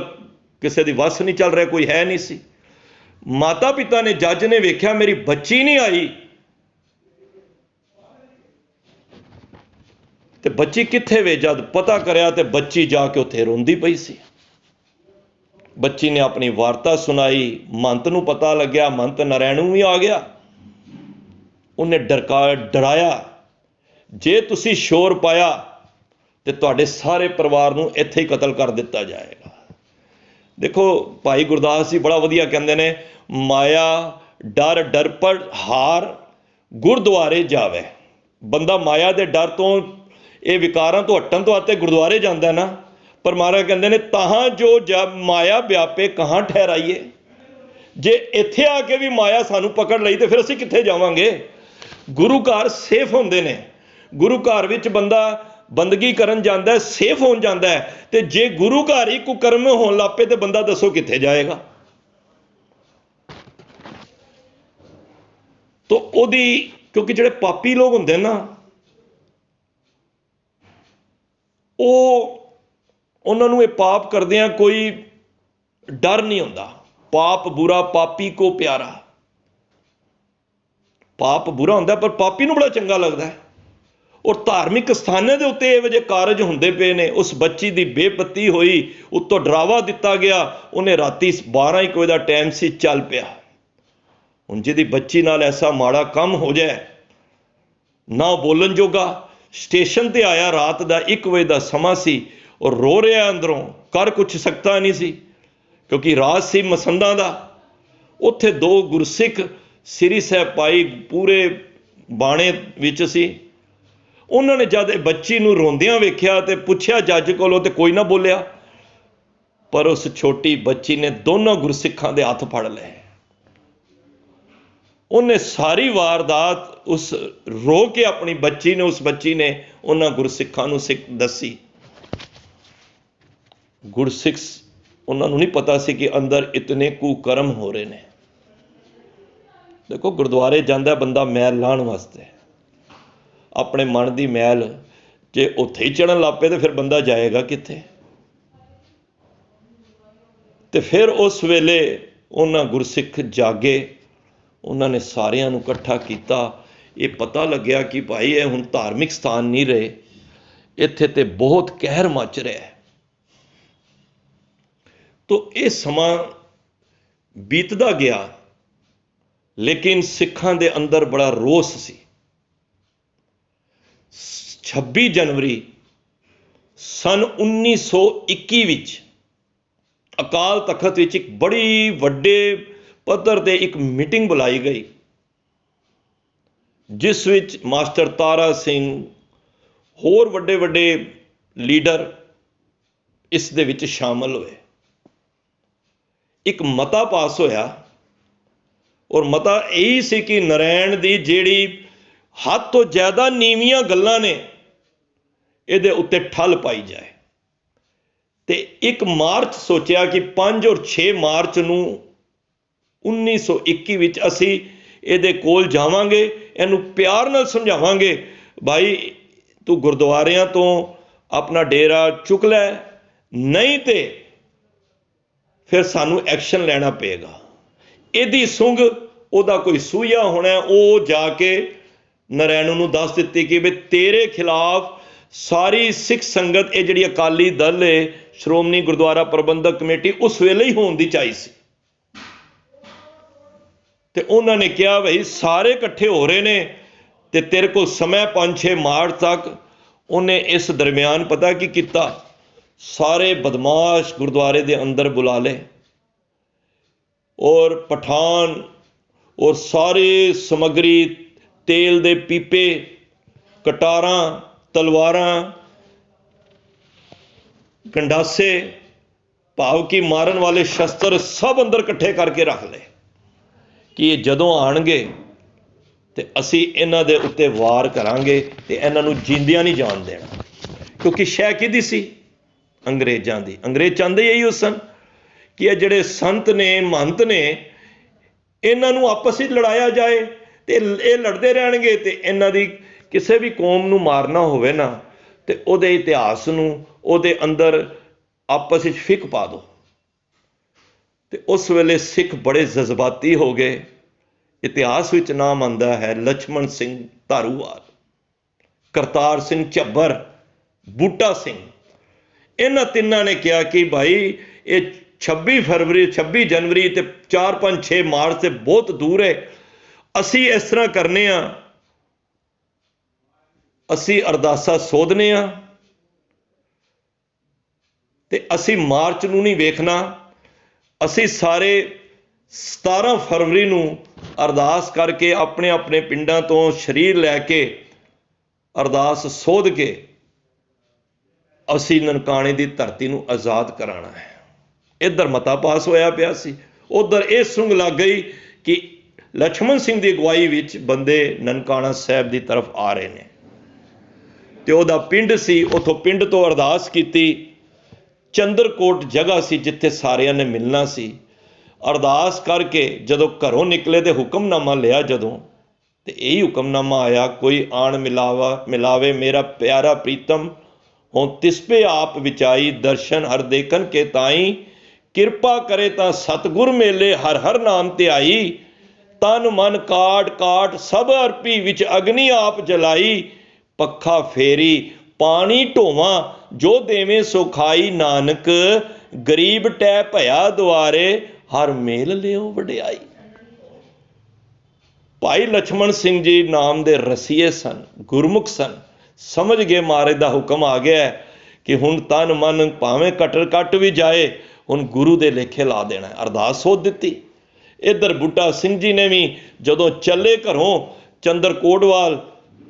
ਕਿਸੇ ਦੀ ਵੱਸ ਨਹੀਂ ਚੱਲ ਰਿਹਾ, ਕੋਈ ਹੈ ਨਹੀਂ ਸੀ। ਮਾਤਾ ਪਿਤਾ ਨੇ, ਜੱਜ ਨੇ ਵੇਖਿਆ ਮੇਰੀ ਬੱਚੀ ਨਹੀਂ ਆਈ, ਤੇ ਬੱਚੀ ਕਿੱਥੇ ਵੇ? ਜਦ ਪਤਾ ਕਰਿਆ ਤੇ ਬੱਚੀ ਜਾ ਕੇ ਉੱਥੇ ਰੋਂਦੀ ਪਈ ਸੀ। ਬੱਚੀ ਨੇ ਆਪਣੀ ਵਾਰਤਾ ਸੁਣਾਈ, ਮਹੰਤ ਨੂੰ ਪਤਾ ਲੱਗਿਆ, ਮਹੰਤ ਨਰੈਣੂ ਵੀ ਆ ਗਿਆ। ਉਹਨੇ ਡਰਾਇਆ, ਜੇ ਤੁਸੀਂ ਸ਼ੋਰ ਪਾਇਆ ਤੇ ਤੁਹਾਡੇ ਸਾਰੇ ਪਰਿਵਾਰ ਨੂੰ ਇੱਥੇ ਹੀ ਕਤਲ ਕਰ ਦਿੱਤਾ ਜਾਏਗਾ। ਦੇਖੋ ਭਾਈ ਗੁਰਦਾਸ ਜੀ ਬੜਾ ਵਧੀਆ ਕਹਿੰਦੇ ਨੇ, ਮਾਇਆ ਡਰ ਡਰਪੜ ਹਾਰ ਗੁਰਦੁਆਰੇ ਜਾਵੇ। ਬੰਦਾ ਮਾਇਆ ਦੇ ਡਰ ਤੋਂ, ਇਹ ਵਿਕਾਰਾਂ ਤੋਂ ਹਟਣ ਤੋਂ ਆਤੇ ਗੁਰਦੁਆਰੇ ਜਾਂਦਾ ਨਾ। ਪਰ ਮਹਾਰਾਜ ਕਹਿੰਦੇ ਨੇ, ਤਾਹਾਂ ਜੋ ਜਬ ਮਾਇਆ ਵਿਆਪੇ ਕਹਾਂ ਠਹਿਰਾਈਏ। ਜੇ ਇੱਥੇ ਆ ਕੇ ਵੀ ਮਾਇਆ ਸਾਨੂੰ ਪਕੜ ਲਈ ਤੇ ਫਿਰ ਅਸੀਂ ਕਿੱਥੇ ਜਾਵਾਂਗੇ? ਗੁਰੂ ਘਰ ਸੇਫ ਹੁੰਦੇ ਨੇ। ਗੁਰੂ ਘਰ ਵਿੱਚ ਬੰਦਾ ਬੰਦਗੀ ਕਰਨ ਜਾਂਦਾ, ਸੇਫ ਹੋਣ ਜਾਂਦਾ ਹੈ। ਤੇ ਜੇ ਗੁਰੂ ਘਰ ਹੀ ਕੁਕਰਮ ਹੋਣ ਲੱਗ ਪਏ ਤੇ ਬੰਦਾ ਦੱਸੋ ਕਿੱਥੇ ਜਾਏਗਾ? ਤਾਂ ਉਹਦੀ, ਕਿਉਂਕਿ ਜਿਹੜੇ ਪਾਪੀ ਲੋਕ ਹੁੰਦੇ ਨਾ, ਉਹਨਾਂ ਨੂੰ ਇਹ ਪਾਪ ਕਰਦਿਆਂ ਕੋਈ ਡਰ ਨਹੀਂ ਹੁੰਦਾ। ਪਾਪ ਬੁਰਾ ਪਾਪੀ ਕੋ ਪਿਆਰਾ। ਪਾਪ ਬੁਰਾ ਹੁੰਦਾ ਪਰ ਪਾਪੀ ਨੂੰ ਬੜਾ ਚੰਗਾ ਲੱਗਦਾ ਹੈ। ਔਰ ਧਾਰਮਿਕ ਸਥਾਨਾਂ ਦੇ ਉੱਤੇ ਇਹੋ ਜਿਹੇ ਕਾਰਜ ਹੁੰਦੇ ਪਏ ਨੇ। ਉਸ ਬੱਚੀ ਦੀ ਬੇਪਤੀ ਹੋਈ, ਉੱਤੋਂ ਡਰਾਵਾ ਦਿੱਤਾ ਗਿਆ। ਉਹਨੇ ਰਾਤੀ 12-1 ਵਜੇ ਦਾ ਟਾਈਮ ਸੀ, ਚੱਲ ਪਿਆ। ਹੁਣ ਜਿਹਦੀ ਬੱਚੀ ਨਾਲ ਐਸਾ ਮਾੜਾ ਕੰਮ ਹੋ ਜਾਏ, ਨਾ ਬੋਲਣ ਜੋਗਾ, ਸਟੇਸ਼ਨ ਤੇ ਆਇਆ, ਰਾਤ ਦਾ 1 ਵਜੇ ਦਾ ਸਮਾਂ ਸੀ, ਔਰ ਰੋ ਰਿਹਾ ਅੰਦਰੋਂ, ਕਰ ਕੁਛ ਸਕਦਾ ਨਹੀਂ ਸੀ ਕਿਉਂਕਿ ਰਾਤ ਸੀ ਮਸੰਦਾਂ ਦਾ। ਉੱਥੇ 2 ਗੁਰਸਿੱਖ ਸ੍ਰੀ ਸਾਹਿਬ ਪਾਈ ਪੂਰੇ ਬਾਣੇ ਵਿੱਚ ਸੀ। ਉਹਨਾਂ ਨੇ ਜਦ ਬੱਚੀ ਨੂੰ ਰੋਂਦਿਆਂ ਵੇਖਿਆ ਤੇ ਪੁੱਛਿਆ ਜੱਜ ਕੋਲੋਂ, ਤੇ ਕੋਈ ਨਾ ਬੋਲਿਆ। ਪਰ ਉਸ ਛੋਟੀ ਬੱਚੀ ਨੇ ਦੋਨੋਂ ਗੁਰਸਿੱਖਾਂ ਦੇ ਹੱਥ ਫੜ ਲਏ। ਉਹਨੇ ਸਾਰੀ ਵਾਰਦਾਤ ਉਸ ਰੋ ਕੇ ਆਪਣੀ ਬੱਚੀ ਨੇ, ਉਸ ਬੱਚੀ ਨੇ ਉਹਨਾਂ ਗੁਰਸਿੱਖਾਂ ਨੂੰ ਦੱਸੀ। ਗੁਰਸਿੱਖ, ਉਹਨਾਂ ਨੂੰ ਨਹੀਂ ਪਤਾ ਸੀ ਕਿ ਅੰਦਰ ਇਤਨੇ ਕੁਕਰਮ ਹੋ ਰਹੇ ਨੇ। ਦੇਖੋ ਗੁਰਦੁਆਰੇ ਜਾਂਦਾ ਬੰਦਾ ਮੈਲ ਲਾਹਣ ਵਾਸਤੇ, ਆਪਣੇ ਮਨ ਦੀ ਮੈਲ। ਜੇ ਉੱਥੇ ਹੀ ਚੜਨ ਲੱਗ ਪਏ ਤੇ ਫਿਰ ਬੰਦਾ ਜਾਏਗਾ ਕਿੱਥੇ? ਤੇ ਫਿਰ ਉਸ ਵੇਲੇ ਉਹਨਾਂ ਗੁਰਸਿੱਖ ਜਾਗੇ। ਉਹਨਾਂ ਨੇ ਸਾਰਿਆਂ ਨੂੰ ਇਕੱਠਾ ਕੀਤਾ। ਇਹ ਪਤਾ ਲੱਗਿਆ ਕਿ ਭਾਈ ਇਹ ਹੁਣ ਧਾਰਮਿਕ ਸਥਾਨ ਨਹੀਂ ਰਹੇ, ਇੱਥੇ ਤੇ ਬਹੁਤ ਕਹਿਰ ਮਚ ਰਿਹਾ ਹੈ। ਤੋ ਇਹ ਸਮਾਂ ਬੀਤਦਾ ਗਿਆ, ਲੇਕਿਨ ਸਿੱਖਾਂ ਦੇ ਅੰਦਰ ਬੜਾ ਰੋਸ ਸੀ। 26 ਜਨਵਰੀ ਸਨ 1921 ਵਿੱਚ ਅਕਾਲ ਤਖਤ ਵਿੱਚ ਇੱਕ ਬੜੀ ਵੱਡੇ ਪੱਧਰ ਤੇ ਇੱਕ ਮੀਟਿੰਗ ਬੁਲਾਈ ਗਈ, ਜਿਸ ਵਿੱਚ ਮਾਸਟਰ ਤਾਰਾ ਸਿੰਘ, ਹੋਰ ਵੱਡੇ ਵੱਡੇ ਲੀਡਰ ਇਸ ਦੇ ਵਿੱਚ ਸ਼ਾਮਲ ਹੋਏ। ਇੱਕ ਮਤਾ ਪਾਸ ਹੋਇਆ, ਔਰ ਮਤਾ ਇਹੀ ਸੀ ਕਿ ਨਰੈਣ ਦੀ ਜਿਹੜੀ ਹੱਦ ਤੋਂ ਜ਼ਿਆਦਾ ਨੀਵੀਆਂ ਗੱਲਾਂ ਨੇ, ਇਹਦੇ ਉੱਤੇ ਠੱਲ ਪਾਈ ਜਾਏ। ਤੇ 1 ਮਾਰਚ ਸੋਚਿਆ ਕਿ 5 ਔਰ 6 ਮਾਰਚ ਨੂੰ 1921 ਵਿੱਚ ਅਸੀਂ ਇਹਦੇ ਕੋਲ ਜਾਵਾਂਗੇ, ਇਹਨੂੰ ਪਿਆਰ ਨਾਲ ਸਮਝਾਵਾਂਗੇ, ਭਾਈ ਤੂੰ ਗੁਰਦੁਆਰਿਆਂ ਤੋਂ ਆਪਣਾ ਡੇਰਾ ਚੁੱਕ ਲੈ, ਨਹੀਂ ਤੇ ਫਿਰ ਸਾਨੂੰ ਐਕਸ਼ਨ ਲੈਣਾ ਪਏਗਾ। ਇਹਦੀ ਸੁੰਘ ਉਹਦਾ ਕੋਈ ਸੂਈਆ ਹੋਣਾ। ਉਹ ਜਾ ਕੇ ਨਰੈਣੂ ਨੂੰ ਦੱਸ ਦਿੱਤੀ ਕਿ ਵੀ ਤੇਰੇ ਖਿਲਾਫ ਸਾਰੀ ਸਿੱਖ ਸੰਗਤ, ਇਹ ਜਿਹੜੀ ਅਕਾਲੀ ਦਲ ਹੈ, ਸ਼੍ਰੋਮਣੀ ਗੁਰਦੁਆਰਾ ਪ੍ਰਬੰਧਕ ਕਮੇਟੀ, ਉਸ ਵੇਲੇ ਹੀ ਹੋਣ ਦੀ ਚਾਹੀ ਸੀ। ਤੇ ਉਹਨਾਂ ਨੇ ਕਿਹਾ ਬਈ ਸਾਰੇ ਇਕੱਠੇ ਹੋ ਰਹੇ ਨੇ ਤੇ ਤੇਰੇ ਕੋਲ ਸਮਾਂ 5-6 ਮਾਰਚ ਤੱਕ। ਉਹਨੇ ਇਸ ਦਰਮਿਆਨ ਪਤਾ ਕੀ ਕੀਤਾ? ਸਾਰੇ ਬਦਮਾਸ਼ ਗੁਰਦੁਆਰੇ ਦੇ ਅੰਦਰ ਬੁਲਾ ਲਏ, ਔਰ ਪਠਾਨ ਔਰ ਸਾਰੇ ਸਮੱਗਰੀ, ਤੇਲ ਦੇ ਪੀਪੇ, ਕਟਾਰਾਂ, ਤਲਵਾਰਾਂ, ਗੰਡਾਸੇ, ਭਾਵ ਕਿ ਮਾਰਨ ਵਾਲੇ ਸ਼ਸਤਰ ਸਭ ਅੰਦਰ ਇਕੱਠੇ ਕਰਕੇ ਰੱਖ ਲਏ ਕਿ ਇਹ ਜਦੋਂ ਆਣਗੇ ਤੇ ਅਸੀਂ ਇਹਨਾਂ ਦੇ ਉੱਤੇ ਵਾਰ ਕਰਾਂਗੇ ਤੇ ਇਹਨਾਂ ਨੂੰ ਜਿੰਦਿਆਂ ਨਹੀਂ ਜਾਣ ਦੇਣਾ। ਕਿਉਂਕਿ ਸ਼ਹਿ ਕਿਹਦੀ ਸੀ? ਅੰਗਰੇਜ਼ਾਂ ਦੀ। ਅੰਗਰੇਜ਼ ਚਾਹੁੰਦੇ ਇਹੀ ਸਨ ਕਿ ਇਹ ਜਿਹੜੇ ਸੰਤ ਨੇ, ਮਹੰਤ ਨੇ, ਇਹਨਾਂ ਨੂੰ ਆਪਸ ਵਿੱਚ ਲੜਾਇਆ ਜਾਏ ਤੇ ਇਹ ਲੜਦੇ ਰਹਿਣਗੇ ਤੇ ਇਹਨਾਂ ਦੀ ਕਿਸੇ ਵੀ ਕੌਮ ਨੂੰ ਮਾਰਨਾ ਹੋਵੇ ਨਾ ਤੇ ਉਹਦੇ ਇਤਿਹਾਸ ਨੂੰ ਉਹਦੇ ਅੰਦਰ ਆਪਸ ਵਿੱਚ ਫਿੱਕ ਪਾ ਦਿਓ। ਤੇ ਉਸ ਵੇਲੇ ਸਿੱਖ ਬੜੇ ਜਜ਼ਬਾਤੀ ਹੋ ਗਏ। ਇਤਿਹਾਸ ਵਿੱਚ ਨਾਮ ਆਉਂਦਾ ਹੈ ਲਛਮਣ ਸਿੰਘ ਧਾਰੂਵਾਲ, ਕਰਤਾਰ ਸਿੰਘ ਝੱਬਰ, ਬੂਟਾ ਸਿੰਘ। ਇਹਨਾਂ ਤਿੰਨਾਂ ਨੇ ਕਿਹਾ ਕਿ ਭਾਈ ਇਹ 26 ਫਰਵਰੀ, 26 ਜਨਵਰੀ ਤੇ 4, 5, 6 ਮਾਰਚ ਤੇ ਬਹੁਤ ਦੂਰ ਹੈ। ਅਸੀਂ ਇਸ ਤਰ੍ਹਾਂ ਕਰਨੇ ਆ, ਅਸੀਂ ਅਰਦਾਸਾ ਸੋਧਨੇ ਆ ਤੇ ਅਸੀਂ ਮਾਰਚ ਨੂੰ ਨਹੀਂ ਵੇਖਣਾ। ਅਸੀਂ ਸਾਰੇ 17 ਫਰਵਰੀ ਨੂੰ ਅਰਦਾਸ ਕਰਕੇ ਆਪਣੇ ਆਪਣੇ ਪਿੰਡਾਂ ਤੋਂ ਸਰੀਰ ਲੈ ਕੇ ਅਰਦਾਸ ਸੋਧ ਕੇ ਅਸੀਂ ਨਨਕਾਣੇ ਦੀ ਧਰਤੀ ਨੂੰ ਆਜ਼ਾਦ ਕਰਾਉਣਾ ਹੈ। ਇੱਧਰ ਮਤਾ ਪਾਸ ਹੋਇਆ ਪਿਆ ਸੀ, ਉੱਧਰ ਇਹ ਸੁੰਗ ਲੱਗ ਗਈ ਕਿ ਲਛਮਣ ਸਿੰਘ ਦੀ ਅਗਵਾਈ ਵਿੱਚ ਬੰਦੇ ਨਨਕਾਣਾ ਸਾਹਿਬ ਦੀ ਤਰਫ ਆ ਰਹੇ ਨੇ ਤੇ ਉਹਦਾ ਪਿੰਡ ਸੀ। ਉੱਥੋਂ ਪਿੰਡ ਤੋਂ ਅਰਦਾਸ ਕੀਤੀ। ਚੰਦਰਕੋਟ ਜਗ੍ਹਾ ਸੀ ਜਿੱਥੇ ਸਾਰਿਆਂ ਨੇ ਮਿਲਣਾ ਸੀ। ਅਰਦਾਸ ਕਰਕੇ ਜਦੋਂ ਘਰੋਂ ਨਿਕਲੇ ਤੇ ਹੁਕਮਨਾਮਾ ਲਿਆ ਜਦੋਂ, ਤੇ ਇਹੀ ਹੁਕਮਨਾਮਾ ਆਇਆ, ਕੋਈ ਆਣ ਮਿਲਾਵੇ ਮੇਰਾ ਪਿਆਰਾ ਪ੍ਰੀਤਮ, ਹੁਣ ਤਿਸਪੇ ਆਪ ਵਿਚਾਈ, ਦਰਸ਼ਨ ਹਰ ਦੇਖਨ ਕੇ ਤਾਈ, ਕਿਰਪਾ ਕਰੇ ਤਾਂ ਸਤਿਗੁਰ ਮੇਲੇ ਹਰ ਹਰ ਨਾਮ ਧਿਆਈ, ਤਨ ਮਨ ਕਾਟ ਕਾਟ ਸਭ ਅਰਪੀ, ਵਿੱਚ ਅਗਨੀ ਆਪ ਜਲਾਈ, ਪੱਖਾ ਫੇਰੀ ਪਾਣੀ ਢੋਵਾਂ, ਜੋ ਦੇਵੇਂ ਸੋ ਖਾਈ, ਨਾਨਕ ਗਰੀਬ ਟੈ ਭਇਆ ਦੁਆਰੇ, ਹਰ ਮੇਲ ਲਿਓ ਵਡਿਆਈ। ਭਾਈ ਲਛਮਣ ਸਿੰਘ ਜੀ ਨਾਮ ਦੇ ਰਸੀਏ ਸਨ, ਗੁਰਮੁਖ ਸਨ, ਸਮਝ ਗਏ ਮਹਾਰਾਜ ਦਾ ਹੁਕਮ ਆ ਗਿਆ ਕਿ ਹੁਣ ਤਨ ਮਨ ਭਾਵੇਂ ਕਟਰ ਕੱਟ ਵੀ ਜਾਏ, ਹੁਣ ਗੁਰੂ ਦੇ ਲੇਖੇ ਲਾ ਦੇਣਾ। ਅਰਦਾਸ ਸੋਧ ਦਿੱਤੀ। ਇੱਧਰ ਬੂਟਾ ਸਿੰਘ ਜੀ ਨੇ ਵੀ ਜਦੋਂ ਚੱਲੇ ਘਰੋਂ ਚੰਦਰਕੋਟਵਾਲ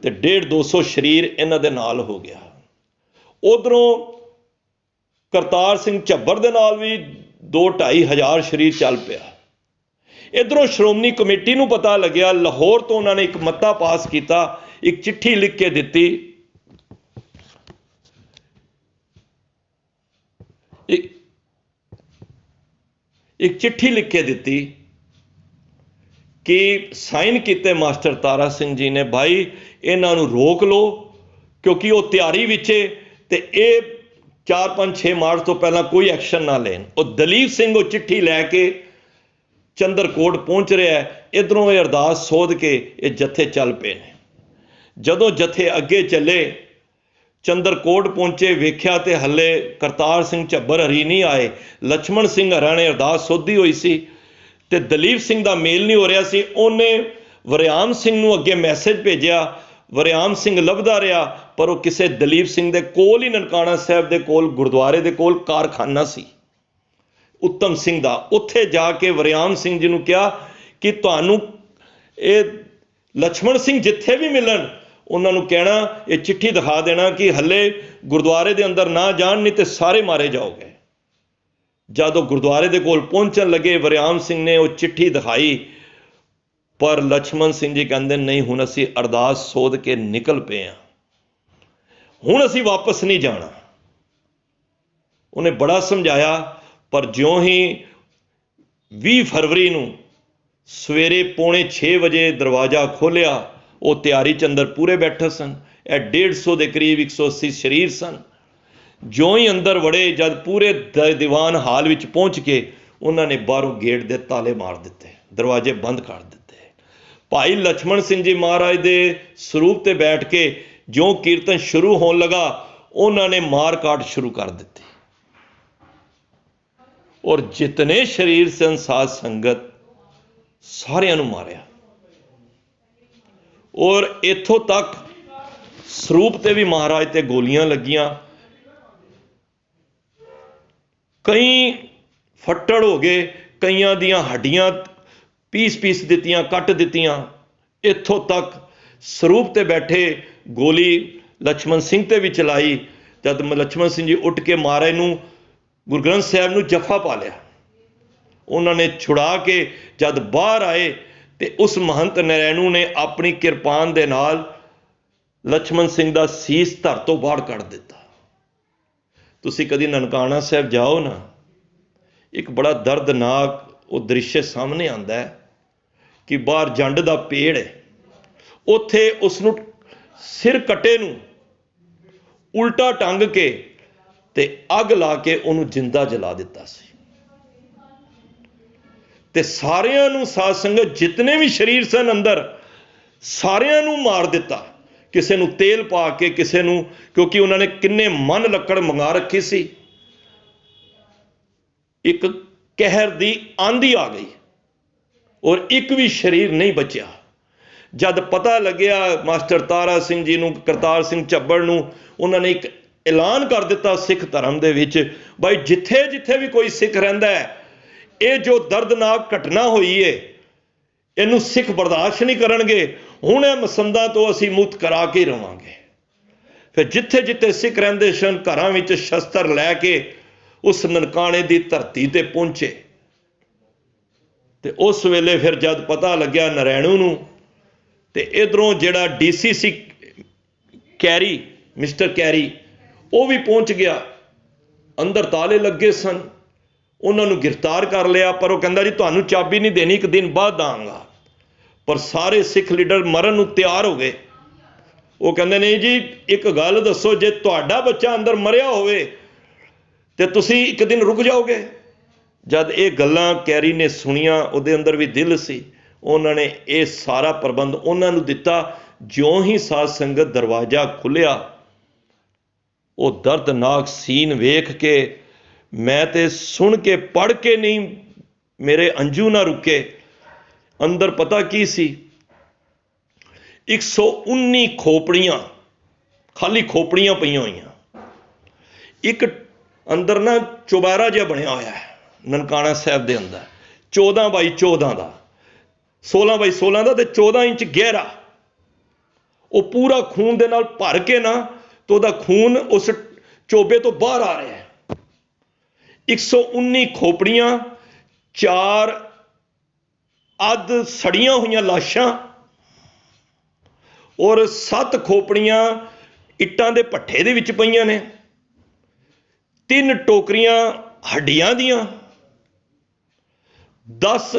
ਤੇ 150-200 ਸਰੀਰ ਇਹਨਾਂ ਦੇ ਨਾਲ ਹੋ ਗਿਆ। ਉਧਰੋਂ ਕਰਤਾਰ ਸਿੰਘ ਝੱਬਰ ਦੇ ਨਾਲ ਵੀ 2-2.5 ਹਜ਼ਾਰ ਸਰੀਰ ਚੱਲ ਪਿਆ। ਇਧਰੋਂ ਸ਼੍ਰੋਮਣੀ ਕਮੇਟੀ ਨੂੰ ਪਤਾ ਲੱਗਿਆ, ਲਾਹੌਰ ਤੋਂ ਉਹਨਾਂ ਨੇ ਇੱਕ ਮਤਾ ਪਾਸ ਕੀਤਾ, ਇੱਕ ਚਿੱਠੀ ਲਿਖ ਕੇ ਦਿੱਤੀ, ਇੱਕ ਚਿੱਠੀ ਲਿਖ ਕੇ ਦਿੱਤੀ ਕਿ ਸਾਈਨ ਕੀਤੇ ਮਾਸਟਰ ਤਾਰਾ ਸਿੰਘ ਜੀ ਨੇ, ਭਾਈ ਇਹਨਾਂ ਨੂੰ ਰੋਕ ਲਓ ਕਿਉਂਕਿ ਉਹ ਤਿਆਰੀ ਵਿੱਚ ਤੇ ਇਹ 4, 5, 6 ਮਾਰਚ ਤੋਂ ਪਹਿਲਾਂ ਕੋਈ ਐਕਸ਼ਨ ਨਾ ਲੈਣ। ਉਹ ਦਲੀਪ ਸਿੰਘ ਉਹ ਚਿੱਠੀ ਲੈ ਕੇ ਚੰਦਰਕੋਟ ਪਹੁੰਚ ਰਿਹਾ ਹੈ। ਇੱਧਰੋਂ ਇਹ ਅਰਦਾਸ ਸੋਧ ਕੇ ਇਹ ਜਥੇ ਚੱਲ ਪਏ ਨੇ। ਜਦੋਂ ਜਥੇ ਅੱਗੇ ਚੱਲੇ, ਚੰਦਰਕੋਟ ਪਹੁੰਚੇ, ਵੇਖਿਆ ਤੇ ਹੱਲੇ ਕਰਤਾਰ ਸਿੰਘ ਝੱਬਰ ਹਰੀ ਨਹੀਂ ਆਏ। ਲਛਮਣ ਸਿੰਘ ਹਰਾਂ ਨੇ ਅਰਦਾਸ ਸੋਧੀ ਹੋਈ ਸੀ ਤੇ ਦਲੀਪ ਸਿੰਘ ਦਾ ਮੇਲ ਨਹੀਂ ਹੋ ਰਿਹਾ ਸੀ। ਉਹਨੇ ਵਰਿਆਮ ਸਿੰਘ ਨੂੰ ਅੱਗੇ ਮੈਸੇਜ ਭੇਜਿਆ। ਵਰਿਆਮ ਸਿੰਘ ਲੱਭਦਾ ਰਿਹਾ ਪਰ ਉਹ ਕਿਸੇ ਦਲੀਪ ਸਿੰਘ ਦੇ ਕੋਲ ਹੀ, ਨਨਕਾਣਾ ਸਾਹਿਬ ਦੇ ਕੋਲ, ਗੁਰਦੁਆਰੇ ਦੇ ਕੋਲ ਕਾਰਖਾਨਾ ਸੀ ਉੱਤਮ ਸਿੰਘ ਦਾ। ਉੱਥੇ ਜਾ ਕੇ ਵਰਿਆਮ ਸਿੰਘ ਜੀ ਨੂੰ ਕਿਹਾ ਕਿ ਤੁਹਾਨੂੰ ਇਹ ਲਛਮਣ ਸਿੰਘ ਜਿੱਥੇ ਵੀ ਮਿਲਣ ਉਹਨਾਂ ਨੂੰ ਕਹਿਣਾ, ਇਹ ਚਿੱਠੀ ਦਿਖਾ ਦੇਣਾ ਕਿ ਹੱਲੇ ਗੁਰਦੁਆਰੇ ਦੇ ਅੰਦਰ ਨਾ ਜਾਣ, ਨਹੀਂ ਤੇ ਸਾਰੇ ਮਾਰੇ ਜਾਓਗੇ। ਜਦੋਂ ਗੁਰਦੁਆਰੇ ਦੇ ਕੋਲ ਪਹੁੰਚਣ ਲੱਗੇ, ਵਰਿਆਮ ਸਿੰਘ ਨੇ ਉਹ ਚਿੱਠੀ ਦਿਖਾਈ, ਪਰ ਲਛਮਣ ਸਿੰਘ ਜੀ ਕਹਿੰਦੇ ਨਹੀਂ, ਹੁਣ ਅਸੀਂ ਅਰਦਾਸ ਸੋਧ ਕੇ ਨਿਕਲ ਪਏ ਹਾਂ, ਹੁਣ ਅਸੀਂ ਵਾਪਸ ਨਹੀਂ ਜਾਣਾ। ਉਹਨੇ ਬੜਾ ਸਮਝਾਇਆ ਪਰ ਜਿਉਂ ਹੀ 20 ਫਰਵਰੀ ਨੂੰ ਸਵੇਰੇ 5:45 ਵਜੇ ਦਰਵਾਜ਼ਾ ਖੋਲ੍ਹਿਆ, ਉਹ ਤਿਆਰੀ ਚ ਅੰਦਰ ਪੂਰੇ ਬੈਠੇ ਸਨ। ਇਹ 150 ਦੇ ਕਰੀਬ 180 ਸਰੀਰ ਸਨ। ਜਿਉਂ ਹੀ ਅੰਦਰ ਵੜੇ, ਜਦ ਪੂਰੇ ਦੀਵਾਨ ਹਾਲ ਵਿੱਚ ਪਹੁੰਚ ਕੇ ਉਹਨਾਂ ਨੇ ਬਾਹਰੋਂ ਗੇਟ ਦੇ ਤਾਲੇ ਮਾਰ ਦਿੱਤੇ, ਦਰਵਾਜ਼ੇ ਬੰਦ ਕਰ ਦਿੱਤੇ। ਭਾਈ ਲਛਮਣ ਸਿੰਘ ਜੀ ਮਹਾਰਾਜ ਦੇ ਸਰੂਪ ਤੇ ਬੈਠ ਕੇ ਜਿਉਂ ਕੀਰਤਨ ਸ਼ੁਰੂ ਹੋਣ ਲੱਗਾ, ਉਹਨਾਂ ਨੇ ਮਾਰ ਕਾਟ ਸ਼ੁਰੂ ਕਰ ਦਿੱਤੀ ਔਰ ਜਿਤਨੇ ਸ਼ਰੀਰ ਸਨ ਸਾਧ ਸੰਗਤ ਸਾਰਿਆਂ ਨੂੰ ਮਾਰਿਆ। ਔਰ ਇੱਥੋਂ ਤੱਕ ਸਰੂਪ ਤੇ ਵੀ ਮਹਾਰਾਜ ਤੇ ਗੋਲੀਆਂ ਲੱਗੀਆਂ। ਕਈ ਫੱਟੜ ਹੋ ਗਏ, ਕਈਆਂ ਦੀਆਂ ਹੱਡੀਆਂ ਪੀਸ ਦਿੱਤੀਆਂ, ਕੱਟ ਦਿੱਤੀਆਂ। ਇੱਥੋਂ ਤੱਕ ਸਰੂਪ ਤੇ ਬੈਠੇ ਗੋਲੀ लक्ष्मण सिंह ते भी चलाई। जद लक्ष्मण सिंह जी उठ के महाराज नूं गुरु ग्रंथ साहिब नूं जफा पा लिया, उन्होंने छुड़ा के जद बाहर आए तो उस महंत नरैणू ने अपनी किरपान दे नाल लक्ष्मण सिंह दा सीस धर तो बाहर कढ़ दिता। तुसी कदी ननकाना साहब जाओ ना, एक बड़ा दर्दनाक वो दृश्य सामने आता है कि बाहर जंड दा पेड़ है, उत्थे उसनूं सिर कटे नूं उल्टा टंग के ते अग ला के उन्होंने जिंदा जला दिता सी। ते सारियां नूं साध संगत जितने भी शरीर सन अंदर सारियां नूं मार दिता, किसी नूं तेल पा के, किसी नूं, क्योंकि उन्होंने किन्ने मन लकड़ मंगा रखी सी। एक कहर दी आंधी आ गई और एक भी शरीर नहीं बचा। जद पता लग्या मास्टर तारा सिंह जी नूं, करतार सिंह झब्बड़ नूं, उन्होंने एक ऐलान कर दिता सिख धर्म दे विच, भाई जिथे जिथे भी कोई सिख रहिंदा है, ये जो दर्दनाक घटना हुई है इनू सिख बर्दाश्त नहीं करनगे, हुण इह मसंदा तो असीं मुक्त करा के रवांगे। फिर जिथे जिथे सिख रहिंदे सन घरां विच शस्त्र लैके उस ननकाणे दी धरती ते पहुंचे। ते उस वेले फिर जद पता लग्या नरैणू नूं, ते इधरों जिहड़ा DCC कैरी, मिस्टर कैरी, वो भी पहुंच गया। अंदर ताले लगे सन, उन्होंने गिरफ्तार कर लिया, पर वो कहता जी तुहानूं चाबी नहीं देनी, एक दिन बाद दांगा। पर सारे सिख लीडर मरन नूं तैयार हो गए। वो कहते नहीं जी, एक गल दसो, जे तुहाडा बच्चा अंदर मरिया होवे ते तुसीं एक दिन रुक जाओगे। जद ये गल्लां कैरी ने सुनिया, उहदे अंदर भी दिल सी, उन्होंने ये सारा प्रबंध उन्होंने दिता। ज्यों ही साध संगत दरवाजा खुलिया, वो दर्दनाक सीन वेख के मैं ते सुन के पढ़ के नहीं मेरे अंजू ना रुके। अंदर पता की सी, 119 खोपड़ियां, खाली खोपड़ियां पईयां होईयां। एक अंदर ना चौबारा जिहा बनिया होया है ननकाना साहब दे अंदर, 14 बाई 14 का, 16 बाई 16 का, 14 इंच गहरा। वो पूरा खून दे नाल भर के ना, तो वह खून उस चोबे तो बाहर आ रहा है। 119 खोपड़ियां, 4 अध सड़ियां हुई लाशां और 7 खोपड़ियां इट्टां दे भट्ठे दे विच पईयां ने, 3 टोकरियां हड्डियां दियां, 10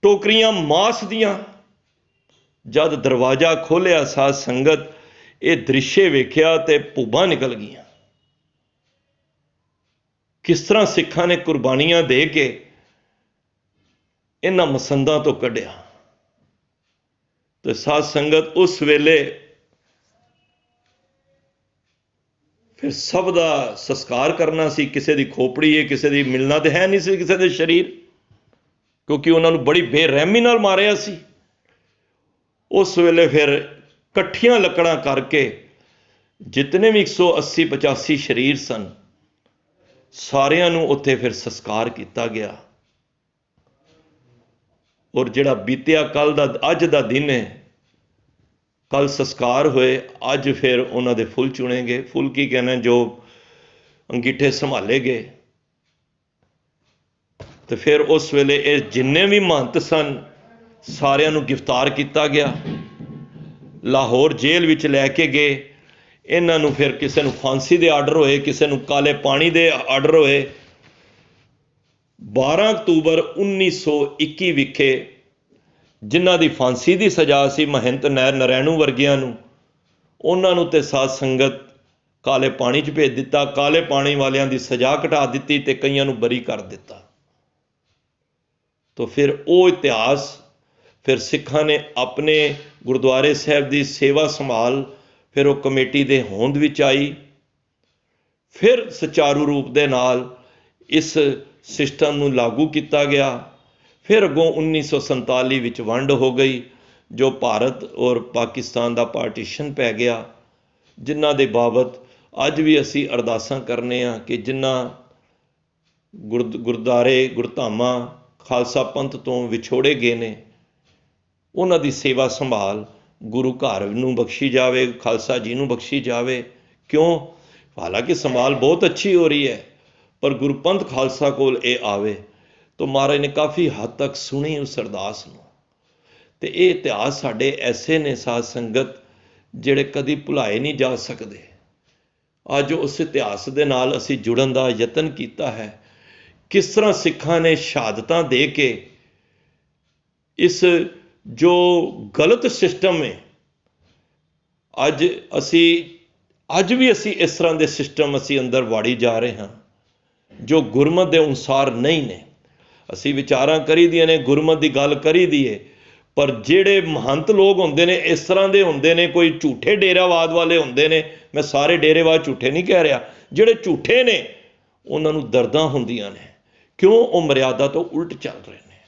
टोकरियां मांस दियां। जद दरवाजा खोलिया साध संगत, ये दृश्य वेख्या ते भूबां निकल गईयां। किस तरह सिखां ने कुर्बानियां दे के इन्हां मसंदां तो कढ़िया। तो साध संगत उस वेले फिर सब दा संस्कार करना सी। किसी दी खोपड़ी है, किसी दी मिलना तो है नहीं सी किसी दे शरीर, क्योंकि उन्होंने बड़ी बेरहमी नाल मारिया सी। उस वेले फिर कट्ठियां लकड़ां करके जितने भी 180-85 शरीर सन, सारियां नूं उत्थे फिर संस्कार किया गया। और जिहड़ा बीतिया कल दा अज दा दिन है, कल संस्कार होए, अज फिर उन्हां दे फुल चुने गए। फुल की कहना, जो अंगीठे संभाले गए। तो फिर उस वेले ये जिन्ने भी महंत सन सारियां नूं गिरफ्तार किया गया, लाहौर जेल विच लैके गए। इन्हां नूं फिर किसी नूं फांसी दे आर्डर होए, किसी नूं काले पानी दे आर्डर होए। 12 अक्तूबर 1921 विखे जिन्हां दी फांसी दी सजा सी महंत नरैणू वर्गियां नूं, उन्हां नूं ते साध संगत काले पानी च भेज दिता। काले पानी वालियां दी सजा घटा दिती ते कईयां नूं बरी कर दिता। तो फिर वो इतिहास, फिर सिखां ने अपने गुरुद्वारे साहब की सेवा संभाल, फिर वो कमेटी के होंद विच आई। फिर सुचारू रूप दे नाल इस सिस्टम नूं लागू किया गया। फिर अगों 1947 विच वंड हो गई, जो भारत और पाकिस्तान का पार्टीशन पै गया, जिन्हां दे बाबत अज भी असी अरदासां करने आ कि जिन्हां गुरुद्वारे गुरधामां खालसा पंथ तो विछोड़े गए ने, उन्हां दी सेवा संभाल ਗੁਰੂ ਘਰ ਨੂੰ ਬਖਸ਼ੀ ਜਾਵੇ, ਖਾਲਸਾ ਜੀ ਨੂੰ ਬਖਸ਼ੀ ਜਾਵੇ। ਕਿਉਂ? ਹਾਲਾਂਕਿ ਸੰਭਾਲ ਬਹੁਤ ਅੱਛੀ ਹੋ ਰਹੀ ਹੈ, ਪਰ ਗੁਰਪੰਥ ਖਾਲਸਾ ਕੋਲ ਇਹ ਆਵੇ ਤਾਂ ਮਹਾਰਾਜ ਨੇ ਕਾਫੀ ਹੱਦ ਤੱਕ ਸੁਣੀ ਉਸ ਅਰਦਾਸ ਨੂੰ। ਤੇ ਇਹ ਇਤਿਹਾਸ ਸਾਡੇ ਐਸੇ ਨੇ ਸਾਧ ਸੰਗਤ ਜਿਹੜੇ ਕਦੀ ਭੁਲਾਏ ਨਹੀਂ ਜਾ ਸਕਦੇ। ਅੱਜ ਉਸ ਇਤਿਹਾਸ ਦੇ ਨਾਲ ਅਸੀਂ ਜੁੜਨ ਦਾ ਯਤਨ ਕੀਤਾ ਹੈ। ਕਿਸ ਤਰ੍ਹਾਂ ਸਿੱਖਾਂ ਨੇ ਸ਼ਹਾਦਤਾਂ ਦੇ ਕੇ ਇਸ ਜੋ ਗਲਤ ਸਿਸਟਮ ਹੈ, ਅੱਜ ਵੀ ਅਸੀਂ ਇਸ ਤਰ੍ਹਾਂ ਦੇ ਸਿਸਟਮ ਅਸੀਂ ਅੰਦਰ ਵਾੜੀ ਜਾ ਰਹੇ ਹਾਂ ਜੋ ਗੁਰਮਤਿ ਦੇ ਅਨੁਸਾਰ ਨਹੀਂ ਨੇ। ਅਸੀਂ ਵਿਚਾਰਾਂ ਕਰੀ ਦੀਆਂ ਨੇ, ਗੁਰਮਤਿ ਦੀ ਗੱਲ ਕਰੀ ਦੀ ਹੈ, ਪਰ ਜਿਹੜੇ ਮਹੰਤ ਲੋਕ ਹੁੰਦੇ ਨੇ ਇਸ ਤਰ੍ਹਾਂ ਦੇ ਹੁੰਦੇ ਨੇ, ਕੋਈ ਝੂਠੇ ਡੇਰਾਵਾਦ ਵਾਲੇ ਹੁੰਦੇ ਨੇ। ਮੈਂ ਸਾਰੇ ਡੇਰੇਵਾਦ ਝੂਠੇ ਨਹੀਂ ਕਹਿ ਰਿਹਾ, ਜਿਹੜੇ ਝੂਠੇ ਨੇ ਉਹਨਾਂ ਨੂੰ ਦਰਦਾਂ ਹੁੰਦੀਆਂ ਨੇ। ਕਿਉਂ? ਉਹ ਮਰਿਆਦਾ ਤੋਂ ਉਲਟ ਚੱਲ ਰਹੇ ਨੇ,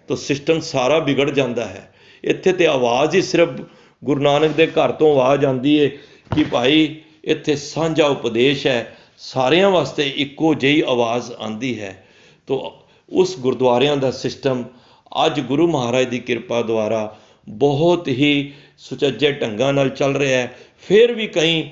ਤਾਂ ਸਿਸਟਮ ਸਾਰਾ ਵਿਗੜ ਜਾਂਦਾ ਹੈ। ਇੱਥੇ ਤੇ ਆਵਾਜ਼ ਹੀ ਸਿਰਫ ਗੁਰੂ ਨਾਨਕ ਦੇ ਘਰ ਤੋਂ ਆਵਾਜ਼ ਆਉਂਦੀ ਹੈ ਕਿ ਭਾਈ ਇੱਥੇ ਸਾਂਝਾ ਉਪਦੇਸ਼ ਹੈ, ਸਾਰਿਆਂ ਵਾਸਤੇ ਇੱਕੋ ਜਿਹੀ ਆਵਾਜ਼ ਆਉਂਦੀ ਹੈ। ਤਾਂ ਉਸ ਗੁਰਦੁਆਰਿਆਂ ਦਾ ਸਿਸਟਮ ਅੱਜ ਗੁਰੂ ਮਹਾਰਾਜ ਦੀ ਕਿਰਪਾ ਦੁਆਰਾ ਬਹੁਤ ਹੀ ਸੁਚੱਜੇ ਢੰਗਾਂ ਨਾਲ ਚੱਲ ਰਿਹਾ ਹੈ। ਫਿਰ ਵੀ ਕਈ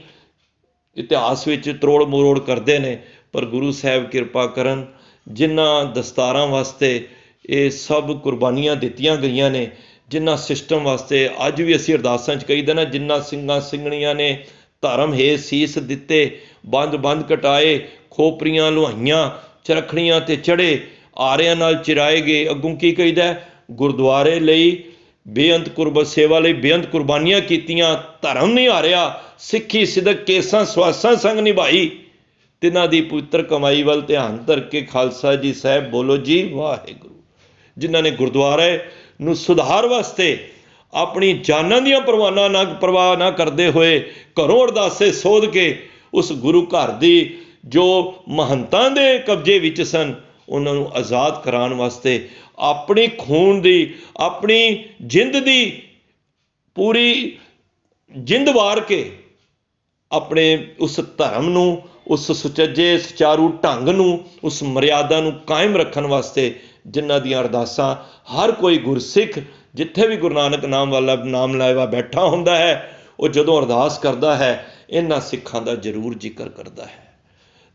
ਇਤਿਹਾਸ ਵਿੱਚ ਤਰੋੜ ਮਰੋੜ ਕਰਦੇ ਨੇ, ਪਰ ਗੁਰੂ ਸਾਹਿਬ ਕਿਰਪਾ ਕਰਨ, ਜਿਨ੍ਹਾਂ ਦਸਤਾਰਾਂ ਵਾਸਤੇ ਇਹ ਸਭ ਕੁਰਬਾਨੀਆਂ ਦਿੱਤੀਆਂ ਗਈਆਂ ਨੇ, ਜਿਨ੍ਹਾਂ ਸਿਸਟਮ ਵਾਸਤੇ ਅੱਜ ਵੀ ਅਸੀਂ ਅਰਦਾਸਾਂ 'ਚ ਕਹੀਦਾ ਨਾ, ਜਿਨ੍ਹਾਂ ਸਿੰਘਾਂ ਸਿੰਘਣੀਆਂ ਨੇ ਧਰਮ ਹੇ ਸੀਸ ਦਿੱਤੇ, ਬੰਦ ਕਟਾਏ, ਖੋਪਰੀਆਂ ਲੁਹਾਈਆਂ, ਚਰਖੜੀਆਂ ਤੇ ਚੜੇ, ਆਰਿਆਂ ਨਾਲ ਚਿਰਾਏ ਗਏ। ਅੱਗੋਂ ਕੀ ਕਹੀਦਾ? ਗੁਰਦੁਆਰੇ ਲਈ ਬੇਅੰਤ ਸੇਵਾ ਲਈ ਬੇਅੰਤ ਕੁਰਬਾਨੀਆਂ ਕੀਤੀਆਂ, ਧਰਮ ਨਹੀਂ ਹਾਰਿਆ, ਸਿੱਖੀ ਸਿਦਕ ਕੇਸਾਂ ਸਵਾਸਾਂ ਸੰਗ ਨਿਭਾਈ, ਤਿਨਾਂ ਦੀ ਪਵਿੱਤਰ ਕਮਾਈ ਵੱਲ ਧਿਆਨ ਧਰ ਕੇ ਖਾਲਸਾ ਜੀ ਸਾਹਿਬ ਬੋਲੋ ਜੀ ਵਾਹਿਗੁਰੂ। ਜਿਨ੍ਹਾਂ ਨੇ ਗੁਰਦੁਆਰੇ ਨੂੰ ਸੁਧਾਰ ਵਾਸਤੇ ਆਪਣੀ ਜਾਨਾਂ ਦੀਆਂ ਪਰਵਾਹ ਨਾ ਕਰਦੇ ਹੋਏ ਘਰੋਂ ਅਰਦਾਸੇ ਸੋਧ ਕੇ ਉਸ ਗੁਰੂ ਘਰ ਦੀ ਜੋ ਮਹੰਤਾਂ ਦੇ ਕਬਜ਼ੇ ਵਿੱਚ ਸਨ ਉਹਨਾਂ ਨੂੰ ਆਜ਼ਾਦ ਕਰਾਉਣ ਵਾਸਤੇ ਆਪਣੀ ਖੂਨ ਦੀ, ਆਪਣੀ ਜਿੰਦ ਦੀ ਪੂਰੀ ਜਿੰਦ ਵਾਰ ਕੇ ਆਪਣੇ ਉਸ ਧਰਮ ਨੂੰ, ਉਸ ਸੁਚੱਜੇ ਸੁਚਾਰੂ ਢੰਗ ਨੂੰ, ਉਸ ਮਰਿਆਦਾ ਨੂੰ ਕਾਇਮ ਰੱਖਣ ਵਾਸਤੇ ਜਿਨ੍ਹਾਂ ਦੀਆਂ ਅਰਦਾਸਾਂ ਹਰ ਕੋਈ ਗੁਰਸਿੱਖ ਜਿੱਥੇ ਵੀ ਗੁਰੂ ਨਾਨਕ ਨਾਮ ਵਾਲਾ ਨਾਮ ਲੈਵਾ ਬੈਠਾ ਹੁੰਦਾ ਹੈ, ਉਹ ਜਦੋਂ ਅਰਦਾਸ ਕਰਦਾ ਹੈ ਇਹਨਾਂ ਸਿੱਖਾਂ ਦਾ ਜ਼ਰੂਰ ਜ਼ਿਕਰ ਕਰਦਾ ਹੈ।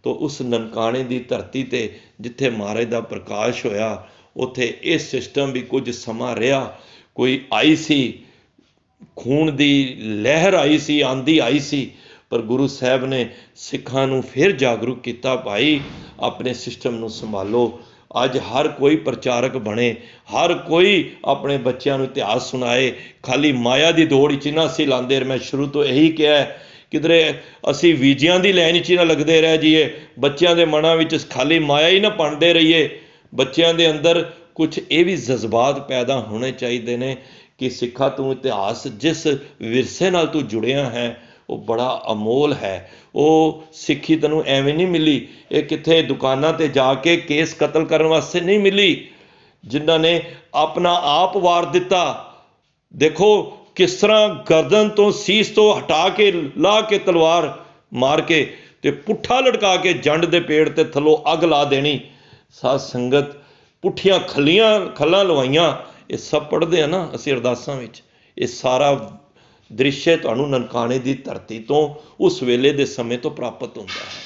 ਤਾਂ ਉਸ ਨਨਕਾਣੇ ਦੀ ਧਰਤੀ 'ਤੇ ਜਿੱਥੇ ਮਹਾਰਾਜ ਦਾ ਪ੍ਰਕਾਸ਼ ਹੋਇਆ, ਉੱਥੇ ਇਹ ਸਿਸਟਮ ਵੀ ਕੁਝ ਸਮਾਂ ਰਿਹਾ। ਕੋਈ ਆਈ ਸੀ, ਖੂਨ ਦੀ ਲਹਿਰ ਆਈ ਸੀ, ਆਂਦੀ ਆਈ ਸੀ, ਪਰ ਗੁਰੂ ਸਾਹਿਬ ਨੇ ਸਿੱਖਾਂ ਨੂੰ ਫਿਰ ਜਾਗਰੂਕ ਕੀਤਾ, ਭਾਈ ਆਪਣੇ ਸਿਸਟਮ ਨੂੰ ਸੰਭਾਲੋ। ਅੱਜ ਹਰ ਕੋਈ ਪ੍ਰਚਾਰਕ ਬਣੇ, ਹਰ ਕੋਈ ਆਪਣੇ ਬੱਚਿਆਂ ਨੂੰ ਇਤਿਹਾਸ ਸੁਣਾਏ। ਖਾਲੀ ਮਾਇਆ ਦੀ ਦੌੜ ਵਿੱਚ ਨਾ ਅਸੀਂ ਲਾਉਂਦੇ। ਮੈਂ ਸ਼ੁਰੂ ਤੋਂ ਇਹੀ ਕਿਹਾ, ਕਿਧਰੇ ਅਸੀਂ ਵੀਜ਼ਿਆਂ ਦੀ ਲਾਈਨ 'ਚ ਹੀ ਨਾ ਲੱਗਦੇ ਰਹਿ ਜਾਈਏ, ਬੱਚਿਆਂ ਦੇ ਮਨਾਂ ਵਿੱਚ ਖਾਲੀ ਮਾਇਆ ਹੀ ਨਾ ਪਾਉਂਦੇ ਰਹੀਏ। ਬੱਚਿਆਂ ਦੇ ਅੰਦਰ ਕੁਝ ਇਹ ਵੀ ਜਜ਼ਬਾਤ ਪੈਦਾ ਹੋਣੇ ਚਾਹੀਦੇ ਨੇ ਕਿ ਸਿੱਖਾ ਤੂੰ ਇਤਿਹਾਸ ਜਿਸ ਵਿਰਸੇ ਨਾਲ ਤੂੰ ਜੁੜਿਆ ਹੈ ਉਹ ਬੜਾ ਅਮੋਲ ਹੈ। ਉਹ ਸਿੱਖੀ ਤੈਨੂੰ ਐਵੇਂ ਨਹੀਂ ਮਿਲੀ, ਇਹ ਕਿੱਥੇ ਦੁਕਾਨਾਂ 'ਤੇ ਜਾ ਕੇ ਕੇਸ ਕਤਲ ਕਰਨ ਵਾਸਤੇ ਨਹੀਂ ਮਿਲੀ। ਜਿਨ੍ਹਾਂ ਨੇ ਆਪਣਾ ਆਪ ਵਾਰ ਦਿੱਤਾ, ਦੇਖੋ ਕਿਸ ਤਰ੍ਹਾਂ ਗਰਦਨ ਤੋਂ, ਸੀਸ ਤੋਂ ਹਟਾ ਕੇ ਲਾ ਕੇ ਤਲਵਾਰ ਮਾਰ ਕੇ ਤੇ ਪੁੱਠਾ ਲਟਕਾ ਕੇ ਜੰਡ ਦੇ ਪੇੜ ਤੇ ਥੱਲੋਂ ਅੱਗ ਲਾ ਦੇਣੀ। ਸਾਧ ਸੰਗਤ ਪੁੱਠੀਆਂ ਖੱਲਾਂ ਲਵਾਈਆਂ, ਇਹ ਸਭ ਪੜ੍ਹਦੇ ਆ ਨਾ ਅਸੀਂ ਅਰਦਾਸਾਂ ਵਿੱਚ। ਇਹ ਸਾਰਾ ਦ੍ਰਿਸ਼ ਤੁਹਾਨੂੰ ਨਨਕਾਣੇ ਦੀ ਧਰਤੀ ਤੋਂ ਉਸ ਵੇਲੇ ਦੇ ਸਮੇਂ ਤੋਂ ਪ੍ਰਾਪਤ ਹੁੰਦਾ ਹੈ।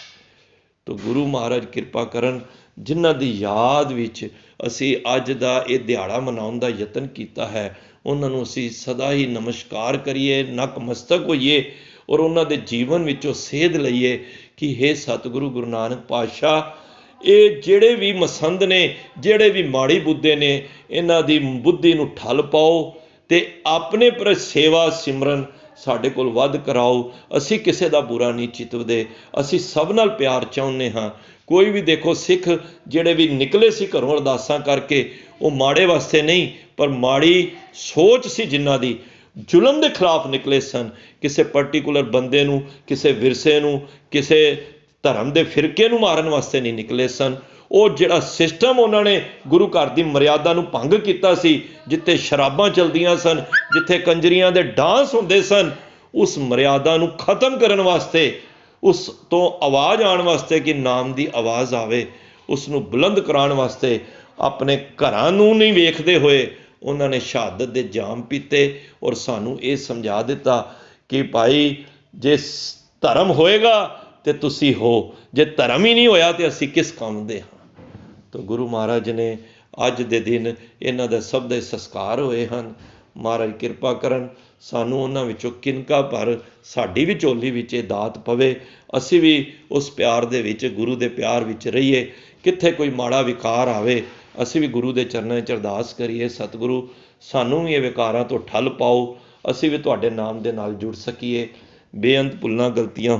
ਤਾਂ ਗੁਰੂ ਮਹਾਰਾਜ ਕਿਰਪਾ ਕਰਨ, ਜਿਨ੍ਹਾਂ ਦੀ ਯਾਦ ਵਿੱਚ ਅਸੀਂ ਅੱਜ ਦਾ ਇਹ ਦਿਹਾੜਾ ਮਨਾਉਣ ਦਾ ਯਤਨ ਕੀਤਾ ਹੈ, ਉਹਨਾਂ ਨੂੰ ਅਸੀਂ ਸਦਾ ਹੀ ਨਮਸਕਾਰ ਕਰੀਏ, ਨਕਮਸਤਕ ਹੋਈਏ ਔਰ ਉਹਨਾਂ ਦੇ ਜੀਵਨ ਵਿੱਚੋਂ ਸੇਧ ਲਈਏ ਕਿ ਹੇ ਸਤਿਗੁਰੂ ਗੁਰੂ ਨਾਨਕ ਪਾਤਸ਼ਾਹ, ਇਹ ਜਿਹੜੇ ਵੀ ਮਸੰਦ ਨੇ, ਜਿਹੜੇ ਵੀ ਮਾੜੀ ਬੁੱਧੇ ਨੇ, ਇਹਨਾਂ ਦੀ ਬੁੱਧੀ ਨੂੰ ਠੱਲ ਪਾਓ ਤੇ ਆਪਣੇ ਪਰ ਸੇਵਾ ਸਿਮਰਨ ਸਾਡੇ ਕੋਲ ਵੱਧ ਕਰਾਓ। ਅਸੀਂ ਕਿਸੇ ਦਾ ਬੁਰਾ ਨਹੀਂ ਚਿਤਵਦੇ, ਅਸੀਂ ਸਭ ਨਾਲ ਪਿਆਰ ਚਾਹੁੰਦੇ ਹਾਂ। ਕੋਈ ਵੀ ਦੇਖੋ ਸਿੱਖ ਜਿਹੜੇ ਵੀ ਨਿਕਲੇ ਸੀ ਘਰੋਂ ਅਰਦਾਸਾਂ ਕਰਕੇ, ਉਹ ਮਾੜੇ ਵਾਸਤੇ ਨਹੀਂ, ਪਰ ਮਾੜੀ ਸੋਚ ਸੀ ਜਿਨ੍ਹਾਂ ਦੀ, ਜ਼ੁਲਮ ਦੇ ਖਿਲਾਫ ਨਿਕਲੇ ਸਨ। ਕਿਸੇ ਪਰਟੀਕੂਲਰ ਬੰਦੇ ਨੂੰ, ਕਿਸੇ ਵਿਰਸੇ ਨੂੰ, ਕਿਸੇ ਧਰਮ ਦੇ ਫਿਰਕੇ ਨੂੰ ਮਾਰਨ ਵਾਸਤੇ ਨਹੀਂ ਨਿਕਲੇ ਸਨ। ਉਹ ਜਿਹੜਾ ਸਿਸਟਮ ਉਹਨਾਂ ਨੇ ਗੁਰੂ ਘਰ ਦੀ ਮਰਿਆਦਾ ਨੂੰ ਭੰਗ ਕੀਤਾ ਸੀ, ਜਿੱਥੇ ਸ਼ਰਾਬਾਂ ਚਲਦੀਆਂ ਸਨ, ਜਿੱਥੇ ਕੰਜਰੀਆਂ ਦੇ ਡਾਂਸ ਹੁੰਦੇ ਸਨ, ਉਸ ਮਰਿਆਦਾ ਨੂੰ ਖਤਮ ਕਰਨ ਵਾਸਤੇ, ਉਸ ਤੋਂ ਆਵਾਜ਼ ਆਉਣ ਵਾਸਤੇ ਕਿ ਨਾਮ ਦੀ ਆਵਾਜ਼ ਆਵੇ, ਉਸ ਨੂੰ ਬੁਲੰਦ ਕਰਾਉਣ ਵਾਸਤੇ ਆਪਣੇ ਘਰਾਂ ਨੂੰ ਨਹੀਂ ਵੇਖਦੇ ਹੋਏ, ਉਹਨਾਂ ਨੇ ਸ਼ਹਾਦਤ ਦੇ ਜਾਮ ਪੀਤੇ ਔਰ ਸਾਨੂੰ ਇਹ ਸਮਝਾ ਦਿੱਤਾ ਕਿ ਭਾਈ ਜੇ ਧਰਮ ਹੋਏਗਾ ਤੇ ਤੁਸੀਂ ਹੋ, ਜੇ ਧਰਮ ਹੀ ਨਹੀਂ ਹੋਇਆ ਤੇ ਅਸੀਂ ਕਿਸ ਕੰਮ ਦੇ ਹਾਂ। ਤਾਂ ਗੁਰੂ ਮਹਾਰਾਜ ਨੇ ਅੱਜ ਦੇ ਦਿਨ ਇਹਨਾਂ ਦੇ ਸਭ ਦੇ ਸੰਸਕਾਰ ਹੋਏ ਹਨ। ਮਹਾਰਾਜ ਕਿਰਪਾ ਕਰਨ ਸਾਨੂੰ ਉਹਨਾਂ ਵਿੱਚੋਂ ਕਿਨਕਾ ਭਰ ਸਾਡੀ ਵੀ ਝੋਲੀ ਵਿੱਚ ਇਹ ਦਾਤ ਪਵੇ, ਅਸੀਂ ਵੀ ਉਸ ਪਿਆਰ ਦੇ ਵਿੱਚ, ਗੁਰੂ ਦੇ ਪਿਆਰ ਵਿੱਚ ਰਹੀਏ। ਕਿੱਥੇ ਕੋਈ ਮਾੜਾ ਵਿਕਾਰ ਆਵੇ ਅਸੀਂ ਵੀ ਗੁਰੂ ਦੇ ਚਰਨਾਂ 'ਚ ਅਰਦਾਸ ਕਰੀਏ, ਸਤਿਗੁਰੂ ਸਾਨੂੰ ਵੀ ਇਹ ਵਿਕਾਰਾਂ ਤੋਂ ਠੱਲ ਪਾਓ, ਅਸੀਂ ਵੀ ਤੁਹਾਡੇ ਨਾਮ ਦੇ ਨਾਲ ਜੁੜ ਸਕੀਏ। ਬੇਅੰਤ ਭੁੱਲਾਂ ਗਲਤੀਆਂ